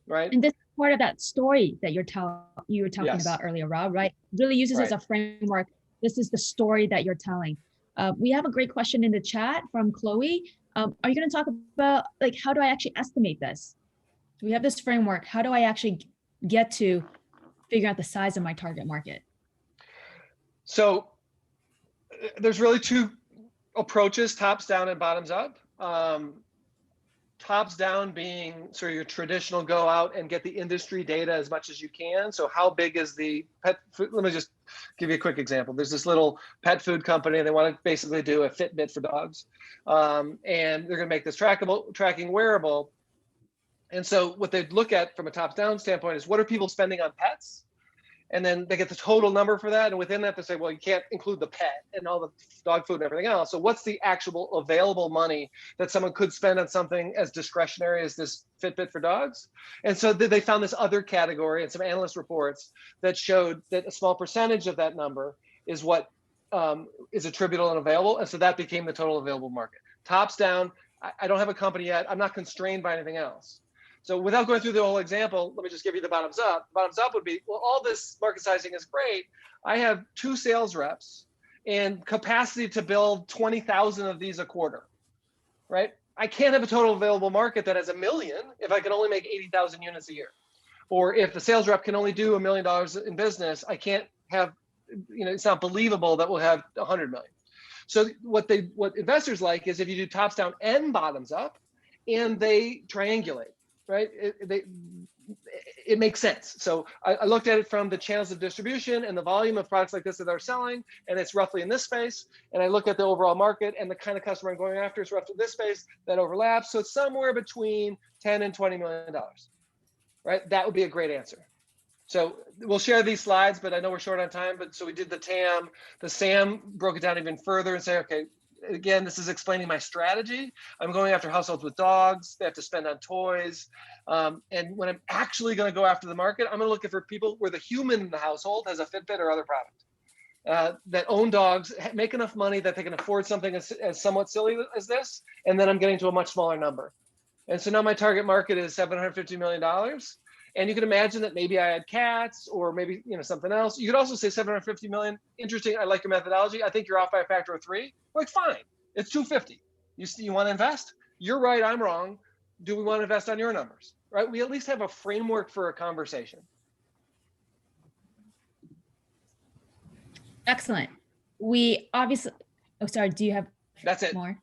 right? And this is part of that story that you were talking about earlier, Rob, right? Really uses as a framework. This is the story that you're telling. We have a great question in the chat from Chloe. Are you going to talk about how do I actually estimate this? So we have this framework. How do I actually get to figure out the size of my target market? So there's really two approaches, tops down and bottoms up. Tops down being sort of your traditional go out and get the industry data as much as you can. So how big is the pet food? Let me just give you a quick example. There's this little pet food company, and they want to basically do a Fitbit for dogs. And they're going to make this tracking wearable. And so what they'd look at from a tops down standpoint is what are people spending on pets? And then they get the total number for that. And within that, they say, well, you can't include the pet and all the dog food and everything else. So what's the actual available money that someone could spend on something as discretionary as this Fitbit for dogs? And so they found this other category and some analyst reports that showed that a small percentage of that number is what is attributable and available. And so that became the total available market. Tops down, I don't have a company yet. I'm not constrained by anything else. So without going through the whole example, let me just give you the bottoms up. Bottoms up would be, well, all this market sizing is great. I have 2 sales reps and capacity to build 20,000 of these a quarter, right? I can't have a total available market that has 1 million if I can only make 80,000 units a year. Or if the sales rep can only do $1 million in business, I can't have, it's not believable that we'll have 100 million. So what investors like is if you do tops down and bottoms up and they triangulate. Right, it makes sense. So I looked at it from the channels of distribution and the volume of products like this that they're selling, and it's roughly in this space. And I look at the overall market and the kind of customer I'm going after is roughly this space that overlaps. So it's somewhere between 10 and $20 million, right? That would be a great answer. So we'll share these slides, but I know we're short on time. But so we did the TAM, the SAM broke it down even further and say, okay, again, this is explaining my strategy. I'm going after households with dogs. They have to spend on toys. And when I'm actually going to go after the market, I'm going to look for people where the human in the household has a Fitbit or other product that own dogs, make enough money that they can afford something as somewhat silly as this. And then I'm getting to a much smaller number. And so now my target market is $750 million. And you can imagine that maybe I had cats or maybe something else. You could also say 750 million. Interesting. I like your methodology. I think you're off by a factor of 3. Like, fine. It's 250. You want to invest? You're right. I'm wrong. Do we want to invest on your numbers? Right? We at least have a framework for a conversation. Excellent. We obviously. Oh, sorry. Do you have? That's it. More.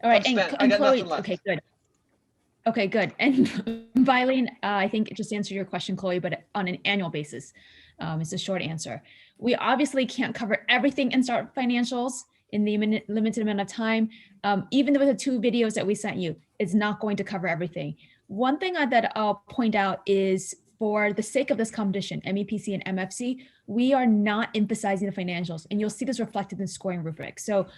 All right. I And got Chloe. nothing left. Okay. Good. Okay, good. And Vilene, I think it just answered your question, Chloe, but on an annual basis, it's a short answer. We obviously can't cover everything in Start Financials in the limited amount of time. Even with the 2 videos that we sent you, it's not going to cover everything. One thing that I'll point out is for the sake of this competition, MEPC and MFC, we are not emphasizing the financials, and you'll see this reflected in scoring rubric. So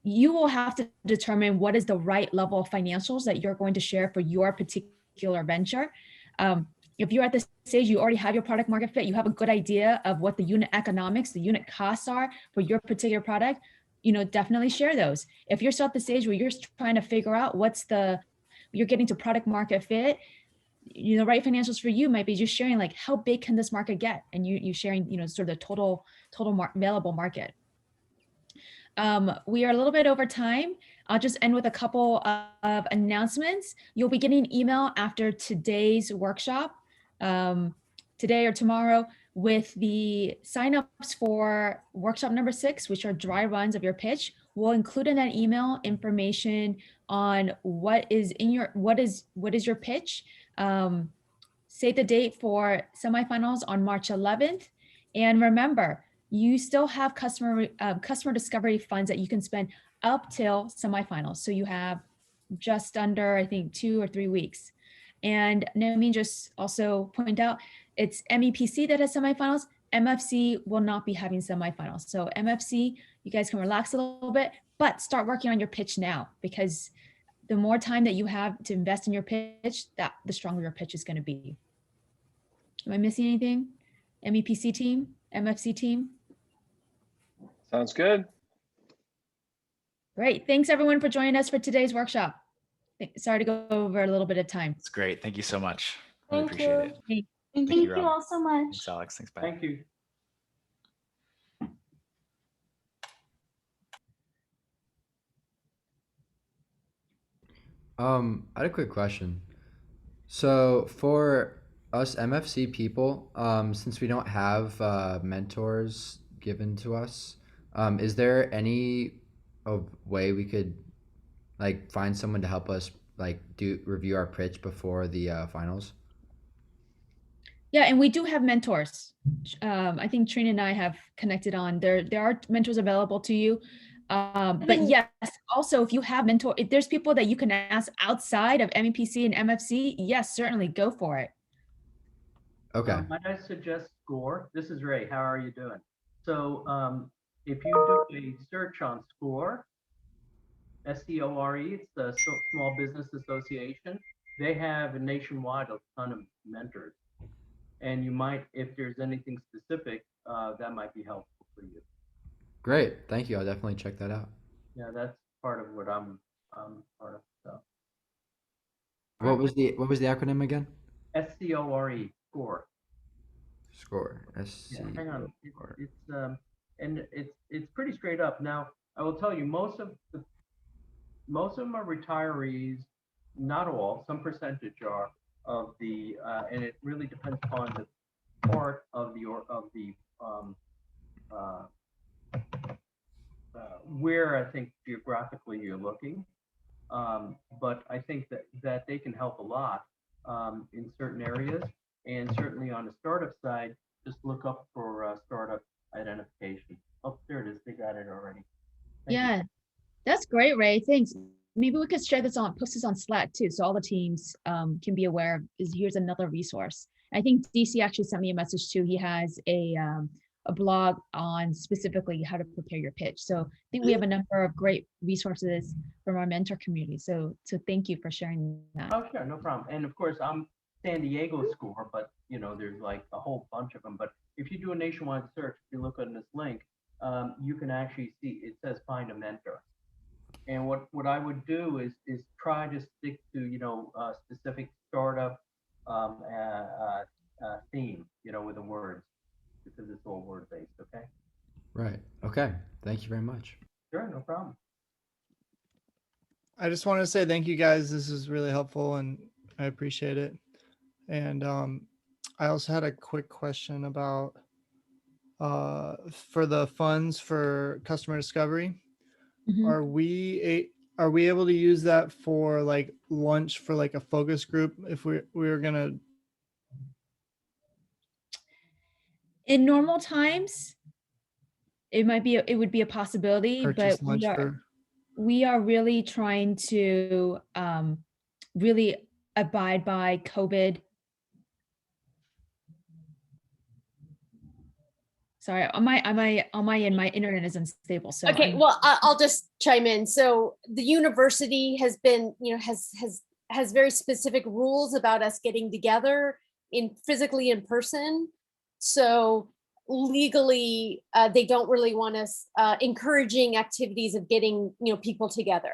you will have to determine what is the right level of financials that you're going to share for your particular venture. If you're at this stage, you already have your product market fit, you have a good idea of what the unit economics, the unit costs are for your particular product, definitely share those. If you're still at the stage where you're trying to figure out you're getting to product market fit, right financials for you might be just sharing like, how big can this market get? And you sharing, sort of the total available market. We are a little bit over time. I'll just end with a couple of announcements. You'll be getting an email after today's workshop, today or tomorrow, with the signups for workshop number 6, which are dry runs of your pitch. We'll include in that email information on what is your pitch. Save the date for semifinals on March 11th. And remember, you still have customer discovery funds that you can spend up till semifinals. So you have just under, I think, 2 or 3 weeks. And Naomi just also point out, it's MEPC that has semifinals. MFC will not be having semifinals. So MFC, you guys can relax a little bit, but start working on your pitch now, because the more time that you have to invest in your pitch, the stronger your pitch is going to be. Am I missing anything? MEPC team, MFC team? Sounds good. Great. Thanks everyone for joining us for today's workshop. Sorry to go over a little bit of time. It's great. Thank you so much. Really Thank appreciate you. it. And Thank thank you, you Rob. all so much. Thanks, Alex. Thanks, bye. Thank you. I had a quick question. So for us MFC people, since we don't have mentors given to us, is there any way we could like find someone to help us like review our pitch before the finals? Yeah, and we do have mentors. I think Trina and I have connected on there. There are mentors available to you. But yes, also if you have if there's people that you can ask outside of MEPC and MFC, yes, certainly go for it. Okay. Might I suggest SCORE? This is Ray. How are you doing? So if you do a search on SCORE, SCORE, it's the Small Business Association. They have nationwide a ton of mentors. And you might, if there's anything specific, that might be helpful for you. Great. Thank you. I'll definitely check that out. Yeah, that's part of what I'm part of. So. What was the acronym again? SCORE, SCORE. SCORE. S C. Yeah, hang on. It's pretty straight up. Now, I will tell you, most of them are retirees. Not all. Some percentage are of the, and it really depends upon the part of the where I think geographically you're looking. But I think that they can help a lot in certain areas, and certainly on the startup side, just look up for startup identification. Oh, there it is. They got it already. Thank you. Yeah, that's great, Ray. Thanks. Maybe we could share this post this on Slack too, so all the teams can be aware of. Here's another resource. I think DC actually sent me a message too. He has a blog on specifically how to prepare your pitch. So I think we have a number of great resources from our mentor community. So thank you for sharing that. Oh, sure, no problem. And of course, I'm San Diego SCORE, but you know, there's like a whole bunch of them. But if you do a nationwide search, if you look on this link, you can actually see it says find a mentor. And what I would do is try to stick to, you know, a specific startup theme, you know, with the words, because it's all word based. Okay. Right. Okay. Thank you very much. Sure, no problem. I just want to say thank you guys. This is really helpful and I appreciate it. And I also had a quick question about for the funds for customer discovery. Mhm. Are we able to use that for like lunch for like a focus group if we were gonna? In normal times, it would be a possibility, Purchase but lunch for. we are really trying to really abide by COVID. Sorry, on my end, my internet is unstable. So Okay, well, I'll just chime in. So the university has been, you know, has very specific rules about us getting together physically in person. So legally, they don't really want us encouraging activities of getting, you know, people together.